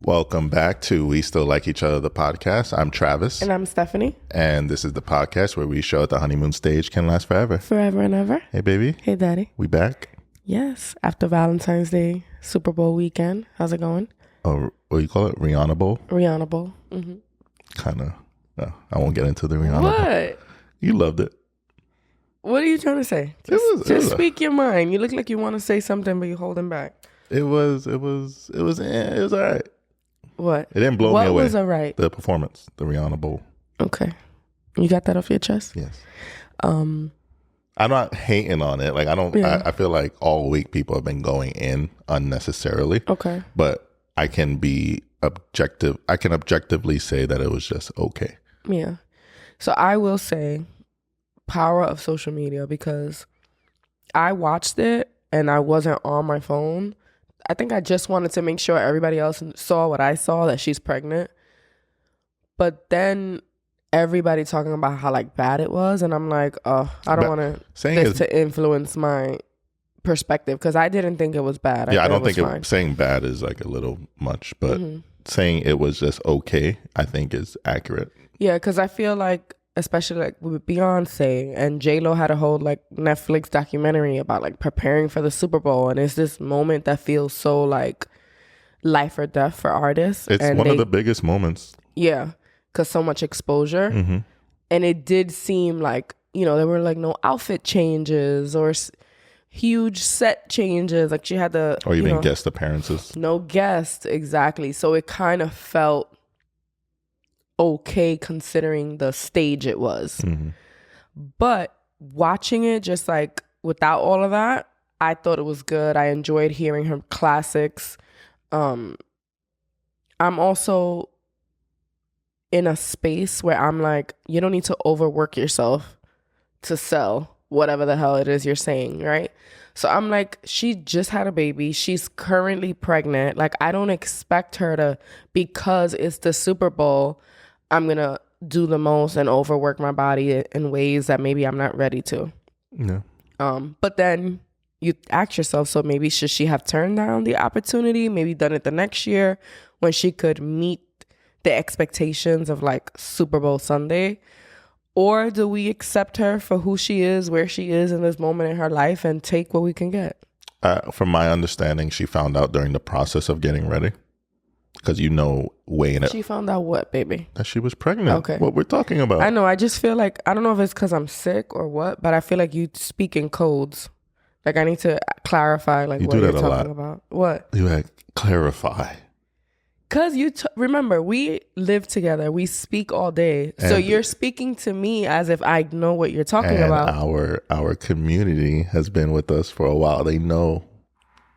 Welcome back to We Still Like Each Other, the podcast. I'm Travis. And I'm Stephanie. And this is the podcast where we show that the honeymoon stage can last forever. Forever and ever. Hey, baby. Hey, daddy. We back? Yes. After Valentine's Day, Super Bowl weekend. How's it going? Oh, what do you call it? Rihanna Bowl? Rihanna Bowl. Mm-hmm. Kind of. No, I won't get into the Rihanna Bowl. What? You loved it. What are you trying to say? Just speak your mind. You look like you want to say something, but you're holding back. It was all right. What? It didn't blow me away. What was all right? The performance, the Rihanna Bowl. Okay. You got that off your chest? Yes. I'm not hating on it. Like, I don't, Yeah. I feel like all week people have been going in unnecessarily. Okay. But I can be objective. I can objectively say that it was just okay. Yeah. So I will say power of social media, because I watched it and I wasn't on my phone. I think I just wanted to make sure everybody else saw what I saw, that she's pregnant. But then everybody talking about how like bad it was, and I'm like, oh, I don't want this to influence my perspective, because I didn't think it was bad. I don't think saying bad is like a little much, but saying it was just okay, I think is accurate. Yeah, because I feel like, especially like with Beyonce and J-Lo had a whole like Netflix documentary about like preparing for the Super Bowl, and it's this moment that feels so like life or death for artists. It's one of the biggest moments. Yeah, because so much exposure. Mm-hmm. And it did seem like, you know, there were like no outfit changes or huge set changes. Like she had the... Or even guest appearances. No guest, exactly. So it kind of felt okay considering the stage it was. Mm-hmm. But watching it just like without all of that, I thought it was good. I enjoyed hearing her classics. I'm also in a space where I'm like, you don't need to overwork yourself to sell whatever the hell it is you're saying, right? So I'm like, she just had a baby. She's currently pregnant. Like, I don't expect her to, because it's the Super Bowl, I'm going to do the most and overwork my body in ways that maybe I'm not ready to. Yeah. But then you ask yourself, so maybe should she have turned down the opportunity, maybe done it the next year when she could meet the expectations of like Super Bowl Sunday? Or do we accept her for who she is, where she is in this moment in her life, and take what we can get? From my understanding, she found out during the process of getting ready. Because weighing it. She found out what, baby? That she was pregnant. Okay. What we're talking about. I know. I just feel like, I don't know if it's because I'm sick or what, but I feel like you speak in codes. Like I need to clarify like what you're talking about. What? You had clarify. Because remember, we live together. We speak all day. So you're speaking to me as if I know what you're talking about. Our community has been with us for a while. They know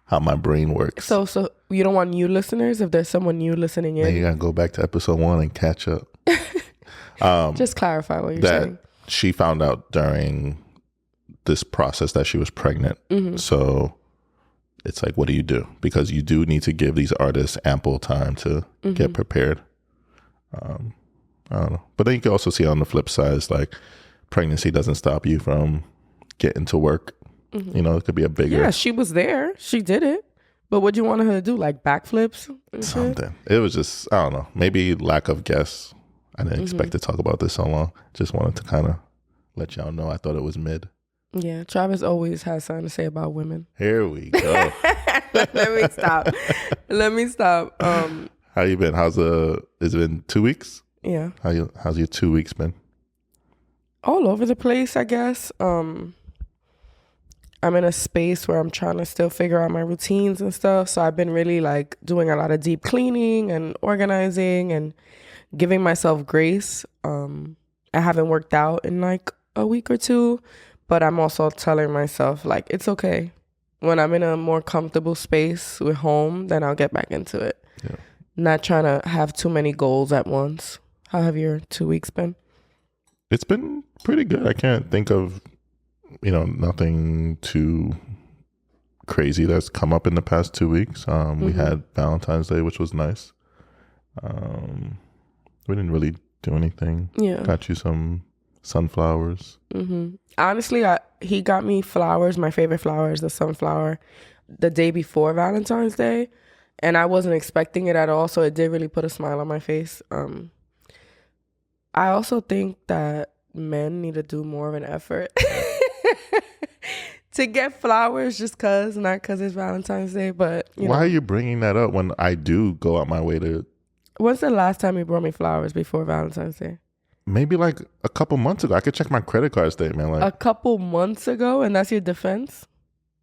how my brain works. So you don't want new listeners? If there's someone new listening in? Then you got to go back to episode 1 and catch up. Just clarify what you're saying. She found out during this process that she was pregnant. Mm-hmm. So it's like, what do you do? Because you do need to give these artists ample time to get prepared. I don't know. But then you can also see on the flip side, it's like pregnancy doesn't stop you from getting to work. Mm-hmm. You know, it could be a bigger... Yeah, she was there. She did it. But what you wanted her to do? Like backflips? Something. It was just, I don't know. Maybe lack of guests. I didn't expect to talk about this so long. Just wanted to kind of let y'all know I thought it was mid. Yeah, Travis always has something to say about women. Here we go. Let me stop. How you been? Has it been 2 weeks? Yeah. How's your 2 weeks been? All over the place, I guess. I'm in a space where I'm trying to still figure out my routines and stuff. So I've been really like doing a lot of deep cleaning and organizing and giving myself grace. I haven't worked out in like a week or two, but I'm also telling myself like, it's okay. When I'm in a more comfortable space with home, then I'll get back into it. Yeah. Not trying to have too many goals at once. How have your 2 weeks been? It's been pretty good. I can't think of nothing too crazy that's come up in the past 2 weeks. We had Valentine's Day, which was nice. We didn't really do anything. Yeah. Got you some sunflowers. Mm-hmm. Honestly, he got me flowers. My favorite flower is the sunflower, the day before Valentine's Day. And I wasn't expecting it at all, so it did really put a smile on my face. I also think that men need to do more of an effort to get flowers just cause, not cause it's Valentine's Day, but why are you bringing that up when I do go out my way to? When's the last time you brought me flowers before Valentine's Day? Maybe like a couple months ago. I could check my credit card statement. Like a couple months ago, and that's your defense?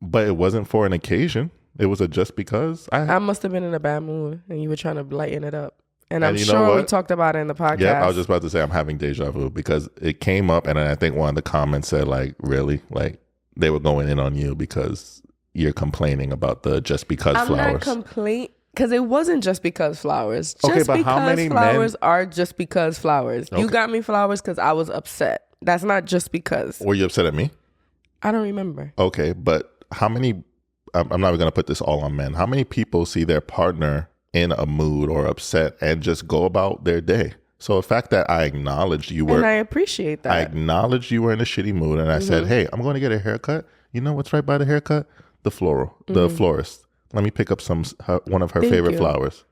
But it wasn't for an occasion. It was a just because. I must have been in a bad mood, and you were trying to lighten it up. And I'm sure we talked about it in the podcast. Yeah, I was just about to say I'm having deja vu because it came up, and then I think one of the comments said, like, really? Like, they were going in on you because you're complaining about the just because flowers. I'm not complaining. Because it wasn't just because flowers. Just okay, but because how many flowers are just because flowers. Okay. You got me flowers because I was upset. That's not just because. Were you upset at me? I don't remember. Okay, but how many, I'm not even going to put this all on men. How many people see their partner in a mood or upset and just go about their day? So the fact that I acknowledged you were. And I appreciate that. I acknowledged you were in a shitty mood and I said, hey, I'm going to get a haircut. You know what's right by the haircut? The florist. Let me pick up one of her favorite flowers.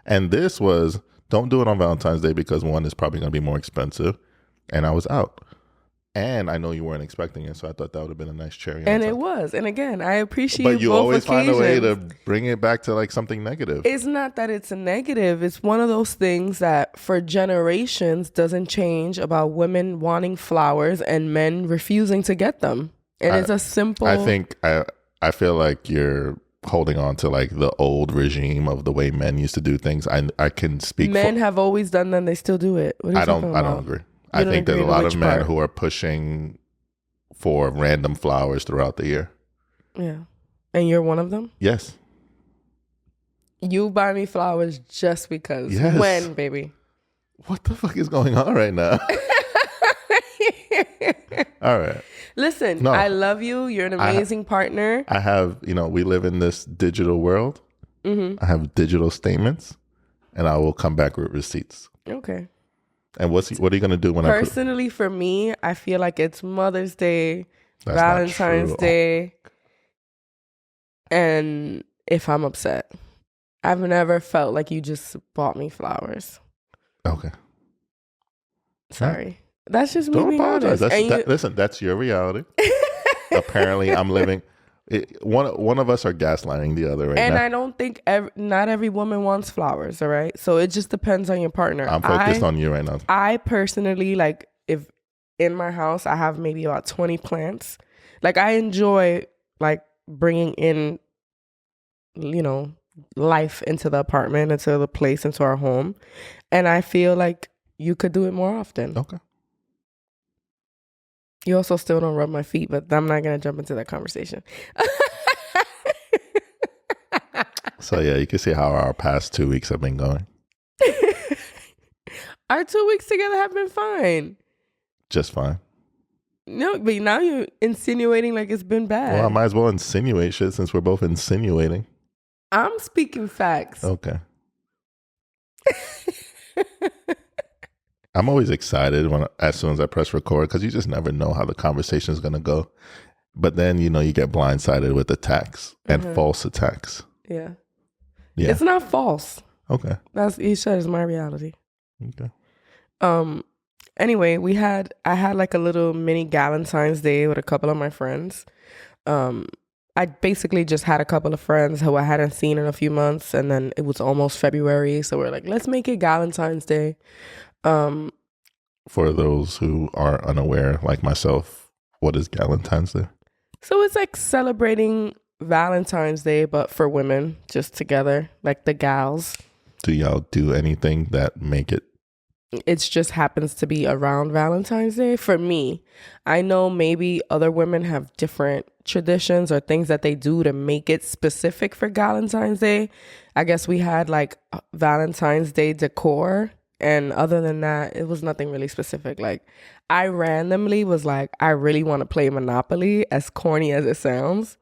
And this was, don't do it on Valentine's Day because one is probably going to be more expensive. And I was out. And I know you weren't expecting it, so I thought that would have been a nice cherry. And it was. And again, I appreciate But you both always occasions. find a way to bring it back to like something negative. It's not that it's a negative. It's one of those things that for generations doesn't change about women wanting flowers and men refusing to get them. And it's a simple... I feel like you're holding on to like the old regime of the way men used to do things. I can speak. Men have always done them. They still do it. What are you talking about? I don't agree. I think there's a lot of men who are pushing for random flowers throughout the year. Yeah. And you're one of them? Yes. You buy me flowers just because. Yes. When, baby? What the fuck is going on right now? All right. Listen, I love you. You're an amazing partner. I have, we live in this digital world. I have digital statements and I will come back with receipts. Okay. And what are you going to do when Personally, for me, I feel like it's Mother's Day, Valentine's Day, and if I'm upset. I've never felt like you just bought me flowers. Okay. Sorry. Right. That's just me Don't being apologize. honest. Listen, that's your reality. Apparently, I'm living... One of us are gaslighting the other right now. And I don't think not every woman wants flowers, all right? So it just depends on your partner. I'm focused on you right now. I personally, like, if in my house, I have maybe about 20 plants. Like, I enjoy, like, bringing in, life into the apartment, into the place, into our home. And I feel like you could do it more often. Okay. You also still don't rub my feet, but I'm not going to jump into that conversation. So, yeah, you can see how our past 2 weeks have been going. Our 2 weeks together have been fine. Just fine. No, but now you're insinuating like it's been bad. Well, I might as well insinuate shit since we're both insinuating. I'm speaking facts. Okay. I'm always excited as soon as I press record because you just never know how the conversation is going to go. But then, you get blindsided with attacks and false attacks. Yeah. It's not false. Okay. You said it's my reality. Okay. Anyway, I had like a little mini Galentine's Day with a couple of my friends. I basically just had a couple of friends who I hadn't seen in a few months, and then it was almost February, so we're like, let's make it Galentine's Day. For those who are unaware, like myself, what is Galentine's Day? So it's like celebrating Valentine's Day, but for women, just together, like the gals. Do y'all do anything that make it? It just happens to be around Valentine's Day for me. I know maybe other women have different traditions or things that they do to make it specific for Valentine's Day. I guess we had like Valentine's Day decor. And other than that, it was nothing really specific. Like, I randomly was like, I really want to play Monopoly, as corny as it sounds.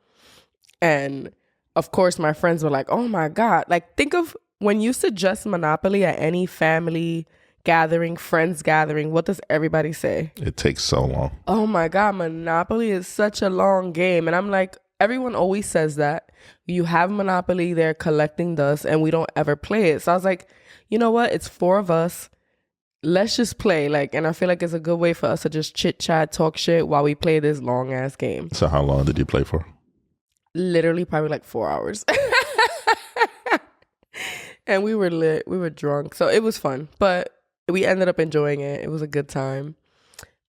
And of course, my friends were like, oh my God. Like, think of when you suggest Monopoly at any family gathering, friends gathering, what does everybody say? It takes so long. Oh my God, Monopoly is such a long game. And I'm like, everyone always says that you have Monopoly there collecting dust and we don't ever play it. So I was like, you know what? It's 4 of us. Let's just play. Like, and I feel like it's a good way for us to just chit chat, talk shit while we play this long ass game. So how long did you play for? Literally probably like 4 hours. And we were lit. We were drunk. So it was fun. But we ended up enjoying it. It was a good time.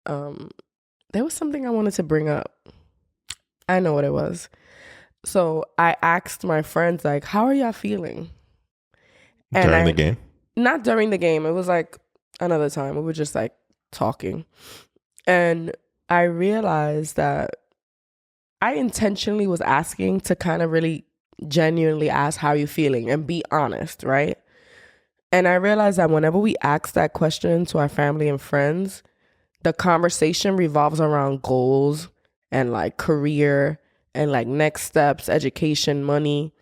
There was something I wanted to bring up. I know what it was. So I asked my friends, like, how are y'all feeling? And during the game? Not during the game. It was like another time. We were just like talking. And I realized that I intentionally was asking to kind of really genuinely ask how you feeling and be honest, right? And I realized that whenever we ask that question to our family and friends, the conversation revolves around goals and like career and like next steps, education, money.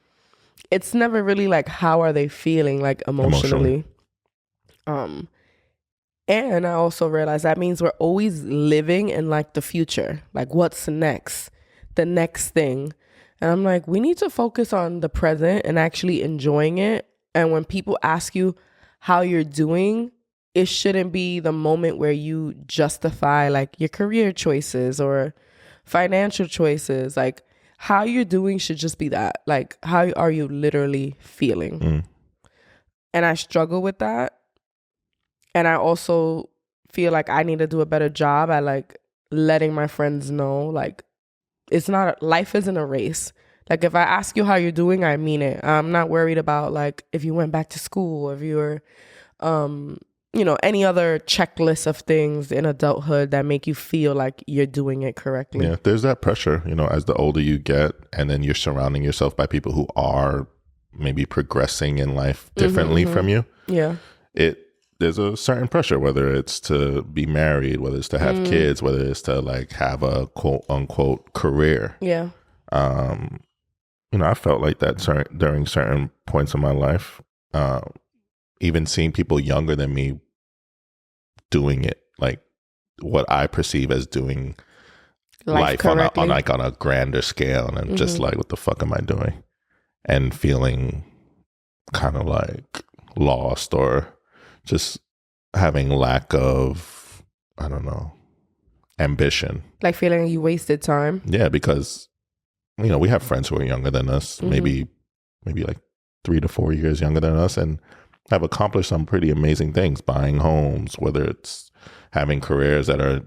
It's never really like how are they feeling like emotionally. And I also realized that means we're always living in like the future, like what's next, the next thing. And I'm like, we need to focus on the present and actually enjoying it. And when people ask you how you're doing, it shouldn't be the moment where you justify like your career choices or financial choices. Like how you're doing should just be that. Like how are you literally feeling? And I struggle with that. And I also feel like I need to do a better job at like letting my friends know like it's not, life isn't a race. Like if I ask you how you're doing, I mean it. I'm not worried about like if you went back to school or if you're, any other checklist of things in adulthood that make you feel like you're doing it correctly. Yeah, there's that pressure, as the older you get and then you're surrounding yourself by people who are maybe progressing in life differently from you. Yeah. There's a certain pressure, whether it's to be married, whether it's to have kids, whether it's to like have a quote unquote career. Yeah. I felt like that during certain points of my life, even seeing people younger than me doing it, like what I perceive as doing life on a grander scale. And I'm just like, what the fuck am I doing? And feeling kind of like lost or just having lack of, I don't know, ambition. Like feeling like you wasted time. Yeah, because, we have friends who are younger than us, maybe like 3 to 4 years younger than us, and have accomplished some pretty amazing things, buying homes, whether it's having careers that are,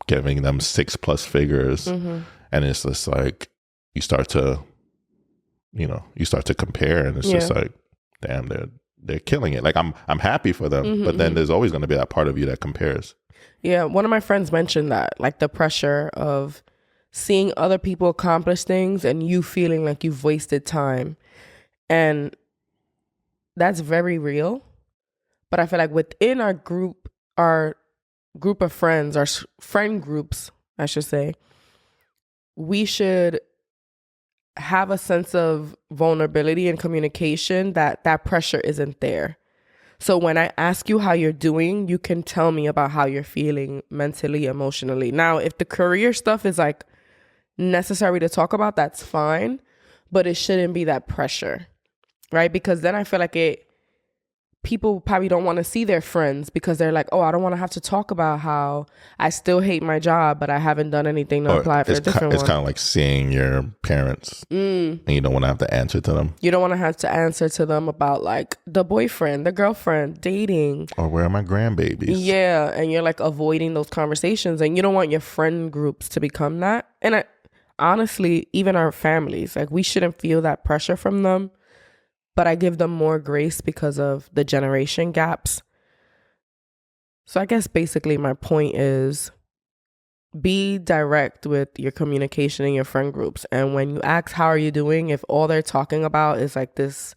giving them 6+ figures. And it's just like, you start to compare, and it's just like, damn, they're killing it. Like I'm happy for them, but then there's always going to be that part of you that compares. Yeah, one of my friends mentioned that, like the pressure of seeing other people accomplish things and you feeling like you've wasted time. And that's very real. But I feel like within our group of friends, our friend groups, I should say, we should have a sense of vulnerability and communication that pressure isn't there. So when I ask you how you're doing, you can tell me about how you're feeling mentally, emotionally. Now, if the career stuff is like necessary to talk about, that's fine, but it shouldn't be that pressure, right? Because then I feel like people probably don't want to see their friends because they're like, oh, I don't want to have to talk about how I still hate my job, but I haven't done anything to apply for a different one. It's kind of like seeing your parents and you don't want to have to answer to them. You don't want to have to answer to them about like the boyfriend, the girlfriend, dating. Or where are my grandbabies? Yeah. And you're like avoiding those conversations and you don't want your friend groups to become that. And honestly, even our families, like we shouldn't feel that pressure from them. But I give them more grace because of the generation gaps. So I guess basically my point is be direct with your communication in your friend groups. And when you ask, how are you doing? If all they're talking about is like this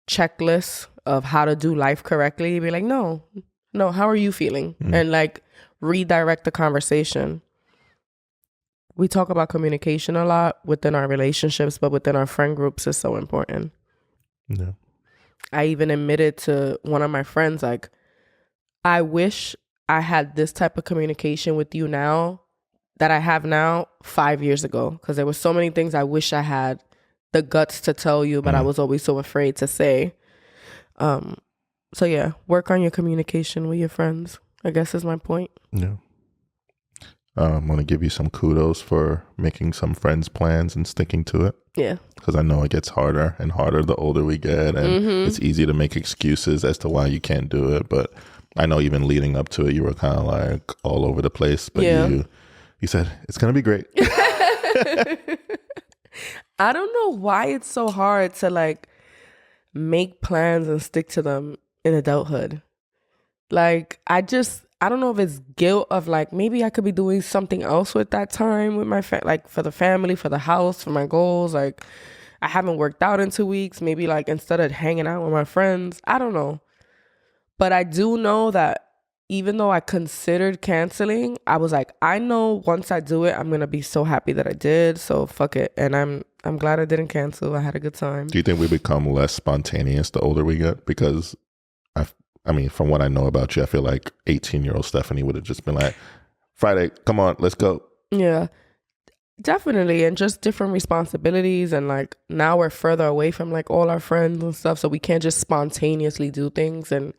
checklist of how to do life correctly, be like, no, how are you feeling? And like redirect the conversation. We talk about communication a lot within our relationships, but within our friend groups is so important. Yeah. I even admitted to one of my friends, like, I wish I had this type of communication with you now that I have now 5 years ago, because there were so many things I wish I had the guts to tell you, but I was always so afraid to say. So yeah, work on your communication with your friends, I guess is my point. Yeah. I want to give you some kudos for making some friends plans and sticking to it. Yeah. Because I know it gets harder and harder the older we get, and it's easy to make excuses as to why you can't do it. But I know even leading up to it, you were kind of like all over the place. But you said, it's going to be great. I don't know why it's so hard to like make plans and stick to them in adulthood. Like, I don't know if it's guilt of like, maybe I could be doing something else with that time with my like for the family, for the house, for my goals. Like, I haven't worked out in 2 weeks. Maybe like instead of hanging out with my friends, I don't know. But I do know that even though I considered canceling, I was like, I know once I do it, I'm going to be so happy that I did. So fuck it. And I'm glad I didn't cancel. I had a good time. Do you think we become less spontaneous the older we get? Because I mean, from what I know about you, I feel like 18-year-old Stephanie would have just been like, Friday, come on, let's go. Yeah, definitely. And just different responsibilities. And like now we're further away from like all our friends and stuff. So we can't just spontaneously do things. And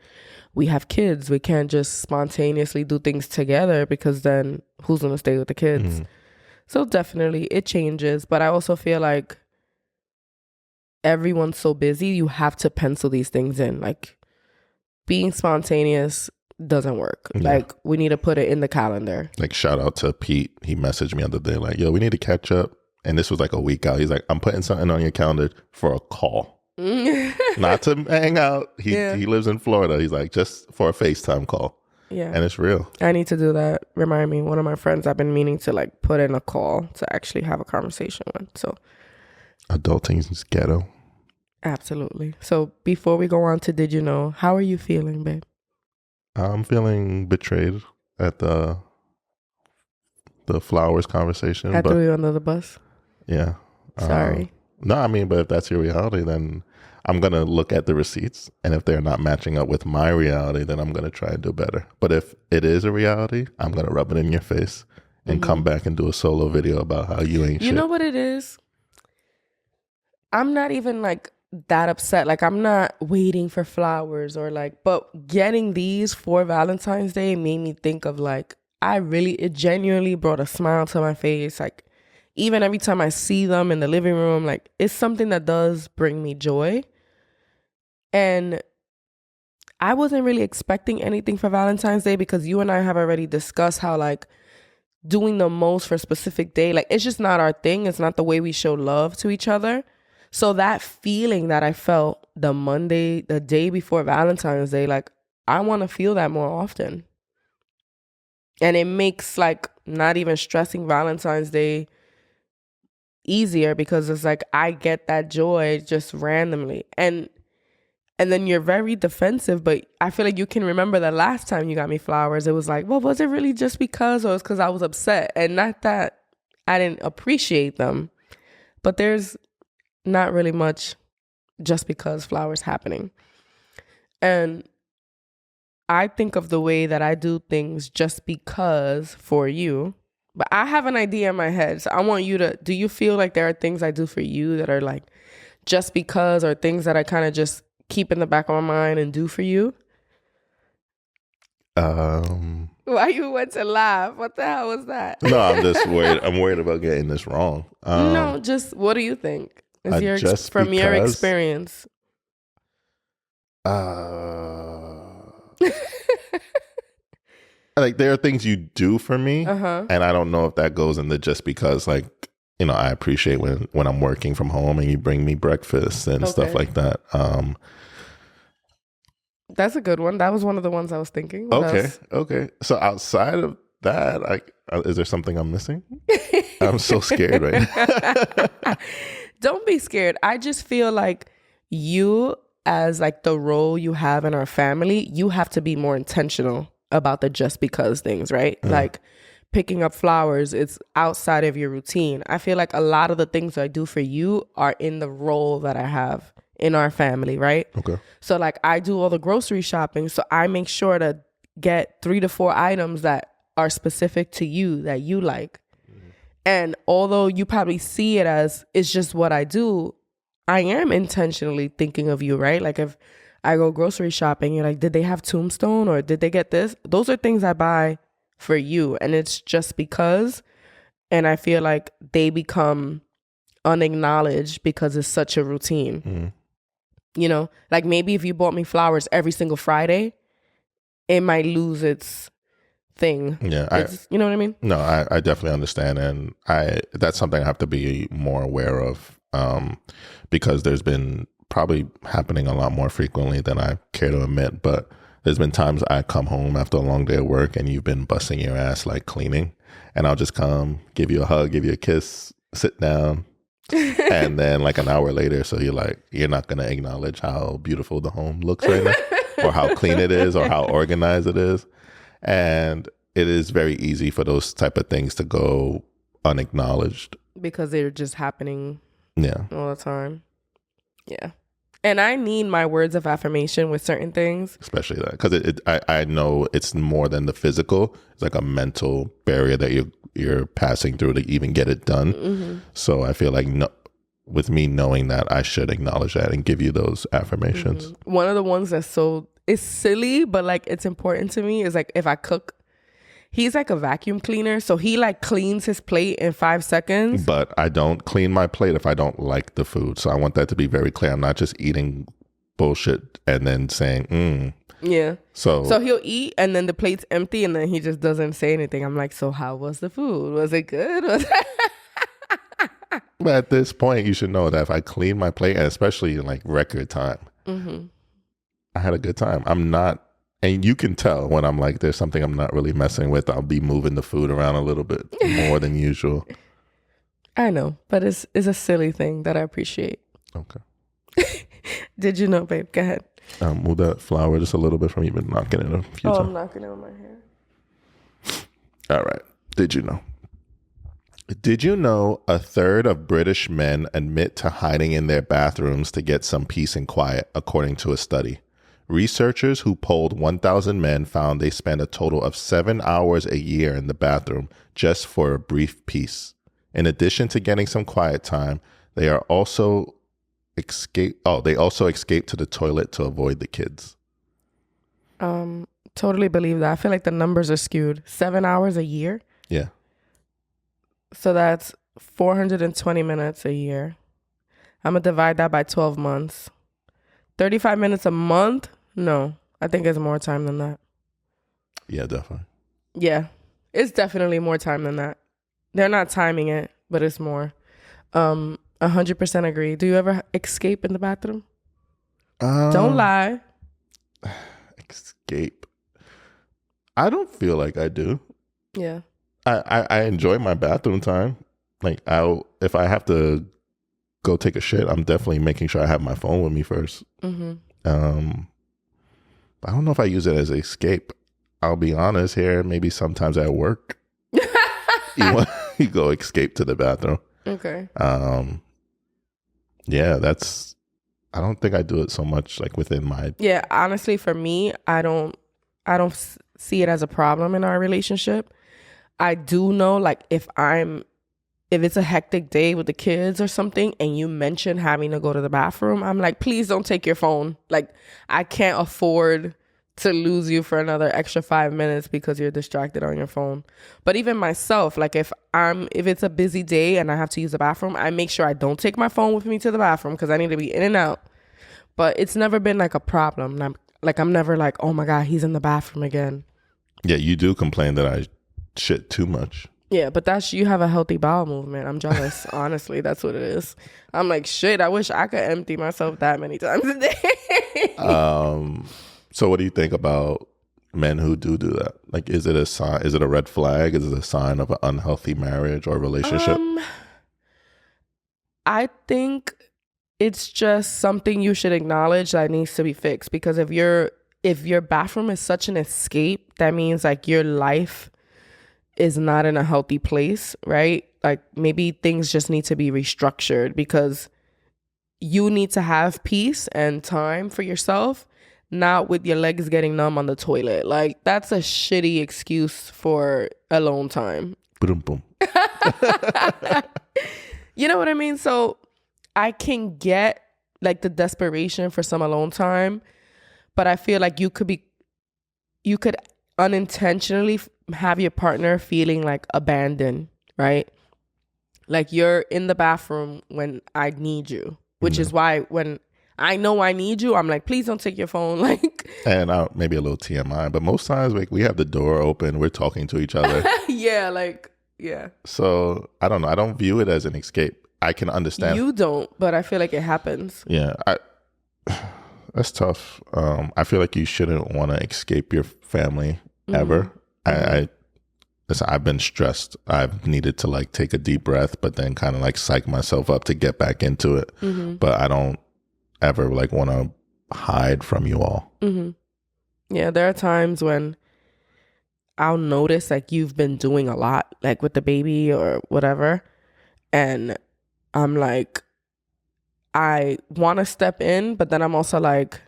we have kids. We can't just spontaneously do things together, because then who's going to stay with the kids? So definitely it changes. But I also feel like everyone's so busy. You have to pencil these things in. Like, being spontaneous doesn't work. Yeah. Like, we need to put it in the calendar. Like, shout out to Pete. He messaged me the other day like, yo, we need to catch up. And this was like a week out. He's like, I'm putting something on your calendar for a call. Not to hang out. He lives in Florida. He's like, just for a FaceTime call. Yeah. And it's real. I need to do that. Remind me. One of my friends, I've been meaning to like put in a call to actually have a conversation with. So adulting is ghetto. Absolutely. So before we go on to Did You Know, how are you feeling, babe? I'm feeling betrayed at the flowers conversation. I threw you under the bus. Yeah. Sorry. No, I mean, but if that's your reality, then I'm going to look at the receipts. And if they're not matching up with my reality, then I'm going to try and do better. But if it is a reality, I'm going to rub it in your face and come back and do a solo video about how you ain't shit. You know what it is? I'm not even like that upset. Like, I'm not waiting for flowers or like, but getting these for Valentine's Day made me think of like, it genuinely brought a smile to my face. Like, even every time I see them in the living room, like, it's something that does bring me joy. And I wasn't really expecting anything for Valentine's Day, because you and I have already discussed how like doing the most for a specific day, like, it's just not our thing. It's not the way we show love to each other. So that feeling that I felt the day before Valentine's Day, like, I want to feel that more often. And it makes like not even stressing Valentine's Day easier, because it's like I get that joy just randomly. And then you're very defensive, but I feel like you can remember the last time you got me flowers. It was like, well, was it really just because, or it's because I was upset? And not that I didn't appreciate them, but there's not really much just because flowers happening. And I think of the way that I do things just because for you, but I have an idea in my head. So I want you to, do you feel like there are things I do for you that are like just because, or things that I kind of just keep in the back of my mind and do for you? Why you went to laugh? What the hell was that? No, I'm just worried. I'm worried about getting this wrong. No, just what do you think? From your experience. Like, there are things you do for me, and I don't know if that goes into just because, like, you know, I appreciate when I'm working from home and you bring me breakfast and stuff like that. That's a good one. That was one of the ones I was thinking. What else? Okay. So outside of that, is there something I'm missing? I'm so scared right now. Don't be scared. I just feel like you, as like the role you have in our family, you have to be more intentional about the just because things, right? Like picking up flowers, it's outside of your routine. I feel like a lot of the things I do for you are in the role that I have in our family, right? Okay. So like I do all the grocery shopping, so I make sure to get 3 to 4 items that are specific to you, that you like. And although you probably see it as it's just what I do, I am intentionally thinking of you, right? Like if I go grocery shopping, you're like, did they have Tombstone or did they get this? Those are things I buy for you. And it's just because. And I feel like they become unacknowledged because it's such a routine. Mm. You know, like maybe if you bought me flowers every single Friday, it might lose its thing. Yeah. You know what I mean? No, I definitely understand. And that's something I have to be more aware of because there's been probably happening a lot more frequently than I care to admit. But there's been times I come home after a long day of work and you've been busting your ass like cleaning. And I'll just come, give you a hug, give you a kiss, sit down. And then like an hour later, so you're not going to acknowledge how beautiful the home looks right now or how clean it is or how organized it is. And it is very easy for those type of things to go unacknowledged. Because they're just happening all the time. Yeah. And I need my words of affirmation with certain things. Especially that. Because I know it's more than the physical. It's like a mental barrier that you're passing through to even get it done. Mm-hmm. So I feel like with me knowing that, I should acknowledge that and give you those affirmations. Mm-hmm. One of the ones it's silly, but like it's important to me is like if I cook, he's like a vacuum cleaner. So he like cleans his plate in 5 seconds. But I don't clean my plate if I don't like the food. So I want that to be very clear. I'm not just eating bullshit and then saying, Yeah. So he'll eat and then the plate's empty and then he just doesn't say anything. I'm like, so how was the food? Was it good? But at this point, you should know that if I clean my plate, and especially in like record time, mm-hmm. I had a good time. I'm not, and you can tell when I'm like, there's something I'm not really messing with. I'll be moving the food around a little bit more than usual. I know, but it's a silly thing that I appreciate. Okay. Did you know, babe? Go ahead. Move that flower just a little bit from you, but knocking it a few times. I'm knocking it on my hair. All right. Did you know? Did you know a third of British men admit to hiding in their bathrooms to get some peace and quiet, according to a study? Researchers who polled 1,000 men found they spend a total of 7 hours a year in the bathroom just for a brief peace. In addition to getting some quiet time, they also escape to the toilet to avoid the kids. Totally believe that. I feel like the numbers are skewed. 7 hours a year? Yeah. So that's 420 minutes a year. I'm going to divide that by 12 months. 35 minutes a month? No, I think it's more time than that. Yeah, definitely. Yeah, it's definitely more time than that. They're not timing it, but it's more. 100% agree. Do you ever escape in the bathroom? Don't lie. Escape. I don't feel like I do. Yeah. I enjoy my bathroom time. Like if I have to go take a shit, I'm definitely making sure I have my phone with me first. Mm-hmm. I don't know if I use it as an escape. I'll be honest here. Maybe sometimes at work, you go escape to the bathroom. Okay. Yeah, I don't think I do it so much like within my. Yeah, honestly, for me, I don't see it as a problem in our relationship. I do know, like, if it's a hectic day with the kids or something and you mention having to go to the bathroom, I'm like, please don't take your phone. Like, I can't afford to lose you for another extra 5 minutes because you're distracted on your phone. But even myself, like if it's a busy day and I have to use the bathroom, I make sure I don't take my phone with me to the bathroom because I need to be in and out. But it's never been like a problem. I'm never like, oh my God, he's in the bathroom again. Yeah, you do complain that I shit too much. Yeah, but you have a healthy bowel movement. I'm jealous. Honestly, that's what it is. I'm like, shit, I wish I could empty myself that many times a day. So what do you think about men who do that? Like, is it a sign? Is it a red flag? Is it a sign of an unhealthy marriage or relationship? I think it's just something you should acknowledge that needs to be fixed. Because if your bathroom is such an escape, that means like your life is not in a healthy place, right? Like maybe things just need to be restructured because you need to have peace and time for yourself, not with your legs getting numb on the toilet. Like that's a shitty excuse for alone time. Boom, boom. You know what I mean? So I can get like the desperation for some alone time, but I feel like you could unintentionally have your partner feeling like abandoned, right? Like you're in the bathroom when I need you, which is why when I know I need you, I'm like, please don't take your phone. Like, and maybe a little TMI, but most times like we have the door open, we're talking to each other. yeah, like, yeah. So I don't know. I don't view it as an escape. I can understand. You don't, but I feel like it happens. Yeah, that's tough. I feel like you shouldn't want to escape your family ever. Listen, I've been stressed. I've needed to like take a deep breath, but then kind of like psych myself up to get back into it. But I don't ever like want to hide from you all. Yeah, there are times when I'll notice like you've been doing a lot, like with the baby or whatever, and I'm like, I want to step in, but then I'm also like,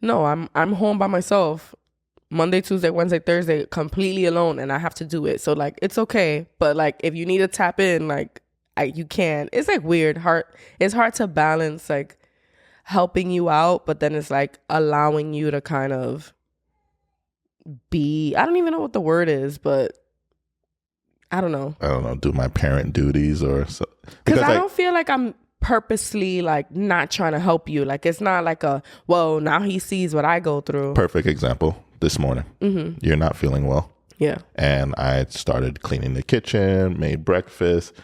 no, I'm home by myself, Monday, Tuesday, Wednesday, Thursday, completely alone, and I have to do it. So like, it's okay, but like, if you need to tap in, like, you can. It's like weird, it's hard to balance like helping you out, but then it's like allowing you to kind of be, I don't even know what the word is, but I don't know, do my parent duties or so, because I don't feel like I'm purposely like not trying to help you. Like it's not like well, now he sees what I go through. Perfect example. This morning, you're not feeling well. Yeah. And I started cleaning the kitchen, made breakfast,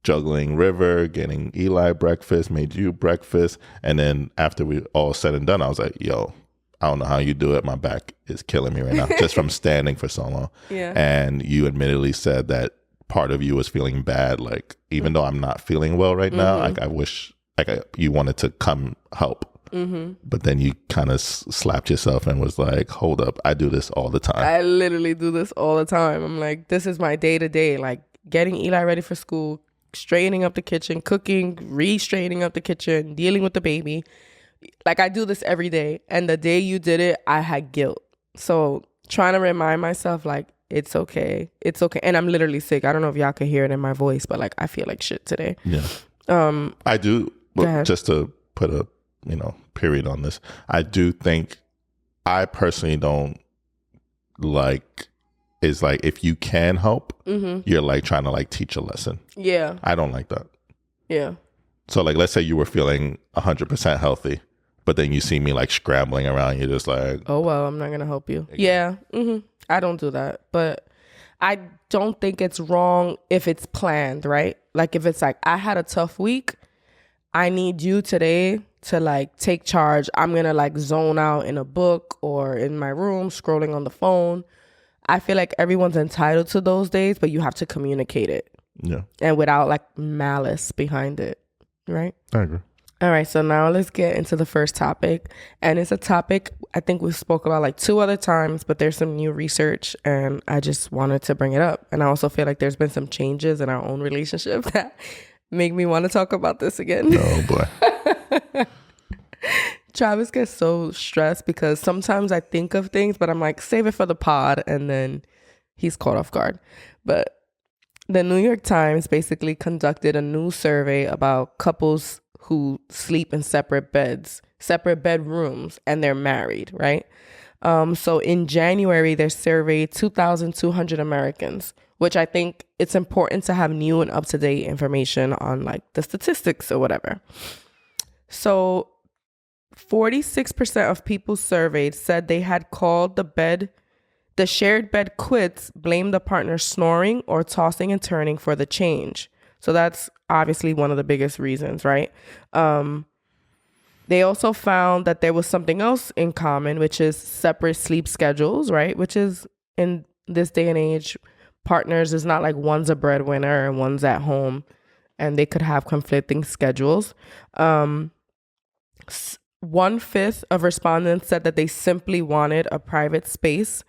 juggling River, getting Eli breakfast, made you breakfast. And then after we all said and done, I was like, yo, I don't know how you do it. My back is killing me right now just from standing for so long. Yeah. And you admittedly said that part of you was feeling bad. Like, even though I'm not feeling well right now, like I wish like you wanted to come help. But then you kind of slapped yourself and was like, hold up, I do this all the time. I literally do this all the time. I'm like, this is my day to day, like getting Eli ready for school, straightening up the kitchen, cooking, re-straightening up the kitchen, dealing with the baby. Like I do this every day. And the day you did it, I had guilt. So trying to remind myself like, it's okay. It's okay. And I'm literally sick. I don't know if y'all can hear it in my voice, but like I feel like shit today. Yeah. I do. Well, just to put a period on this, I do think I personally don't like is like if you can help, you're like trying to like teach a lesson. Yeah. I don't like that. Yeah. So like let's say you were feeling 100% healthy, but then you see me like scrambling around, you're just like, oh well, I'm not gonna help you. Yeah. I don't do that. But I don't think it's wrong if it's planned, right? Like if it's like I had a tough week, I need you today to like take charge. I'm gonna like zone out in a book or in my room scrolling on the phone. I feel like everyone's entitled to those days, but you have to communicate it. Yeah. And without like malice behind it. Right? I agree. All right, so now let's get into the first topic. And it's a topic I think we spoke about like 2 other times, but there's some new research and I just wanted to bring it up. And I also feel like there's been some changes in our own relationship that make me want to talk about this again. Oh boy. Travis gets so stressed because sometimes I think of things, but I'm like, save it for the pod. And then he's caught off guard. But the New York Times basically conducted a new survey about couples who sleep in separate bedrooms, and they're married, right? So in January, they surveyed 2,200 Americans, which I think it's important to have new and up-to-date information on like the statistics or whatever. So 46% of people surveyed said they had called the shared bed quits, blamed the partner snoring or tossing and turning for the change. So that's obviously one of the biggest reasons, right? They also found that there was something else in common, which is separate sleep schedules, right? Which is in this day and age, partners is not like one's a breadwinner and one's at home and they could have conflicting schedules. 1/5 of respondents said that they simply wanted a private space.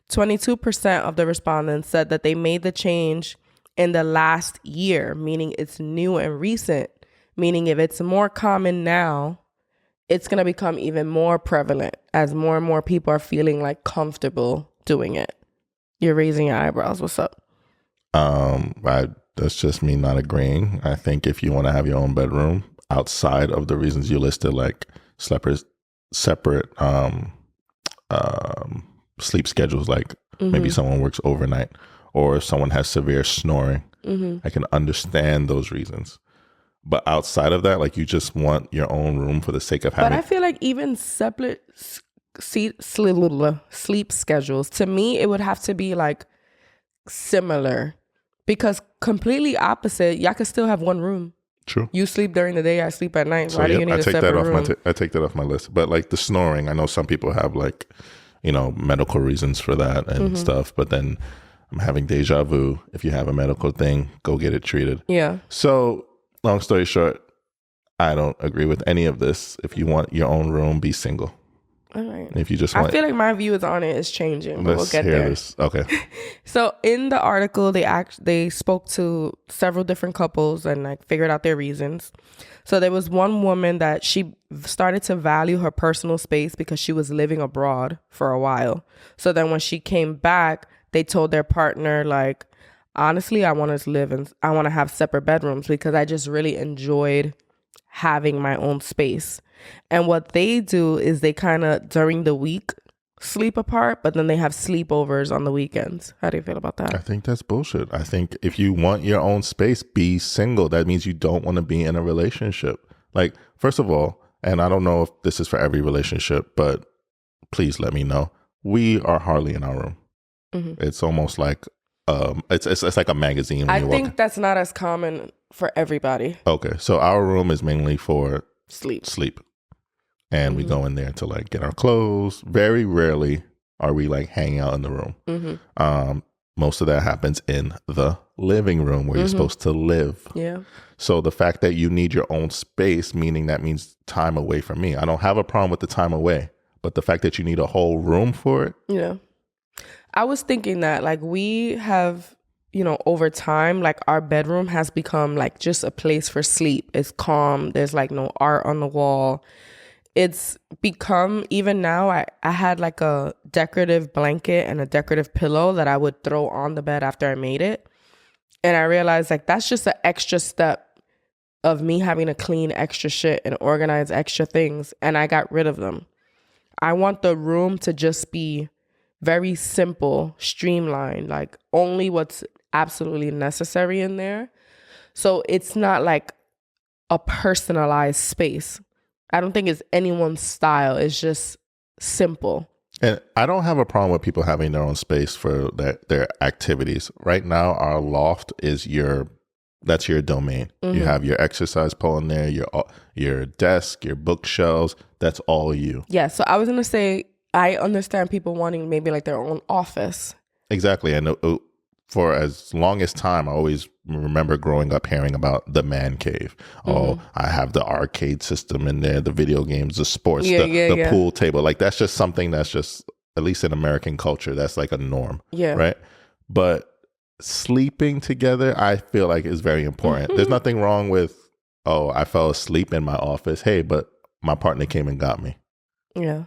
22% of the respondents said that they made the change in the last year, meaning it's new and recent, meaning if it's more common now, it's going to become even more prevalent as more and more people are feeling like comfortable doing it. You're raising your eyebrows. What's up? That's just me not agreeing. I think if you want to have your own bedroom outside of the reasons you listed, like separate sleep schedules, like maybe someone works overnight or if someone has severe snoring, I can understand those reasons. But outside of that, like you just want your own room for the sake of having. But I feel like even separate sleep schedules, to me, it would have to be like similar. Because completely opposite, y'all could still have one room. True. You sleep during the day, I sleep at night. So, why do you need a separate room? I take that off my list. But like the snoring, I know some people have like, medical reasons for that and stuff. But then I'm having deja vu. If you have a medical thing, go get it treated. Yeah. So long story short, I don't agree with any of this. If you want your own room, be single. All right. If you just want, I feel like my views on it is changing, but we'll get there. This. Okay. So in the article, they spoke to several different couples and like figured out their reasons. So there was one woman that she started to value her personal space because she was living abroad for a while. So then when she came back, they told their partner, like, honestly, I want to have separate bedrooms because I just really enjoyed having my own space. And what they do is they kind of during the week sleep apart, but then they have sleepovers on the weekends. How do you feel about that? I think that's bullshit. I think if you want your own space, be single. That means you don't want to be in a relationship. Like, first of all, and I don't know if this is for every relationship, but please let me know. We are hardly in our room. It's almost like it's like a magazine. I think that's not as common for everybody. Okay, so our room is mainly for sleep. And we go in there to like get our clothes. Very rarely are we like hanging out in the room. Most of that happens in the living room where you're supposed to live. Yeah. So the fact that you need your own space, meaning that means time away from me. I don't have a problem with the time away, but the fact that you need a whole room for it. Yeah. I was thinking that like we have, over time, like our bedroom has become like just a place for sleep. It's calm. There's like no art on the wall. It's become, even now, I had like a decorative blanket and a decorative pillow that I would throw on the bed after I made it. And I realized like that's just an extra step of me having to clean extra shit and organize extra things. And I got rid of them. I want the room to just be very simple, streamlined, like only what's absolutely necessary in there. So it's not like a personalized space. I don't think it's anyone's style. It's just simple. And I don't have a problem with people having their own space for their activities. Right now, our loft is that's your domain. You have your exercise pole in there, your desk, your bookshelves. That's all you. Yeah. So I was going to say, I understand people wanting maybe like their own office. Exactly. And for as long as time, I always remember growing up hearing about the man cave. Oh, I have the arcade system in there, the video games, the sports, the pool table. Like that's just something that's just, at least in American culture, that's like a norm. Yeah. Right. But sleeping together, I feel like is very important. There's nothing wrong with, oh, I fell asleep in my office. Hey, but my partner came and got me. Yeah.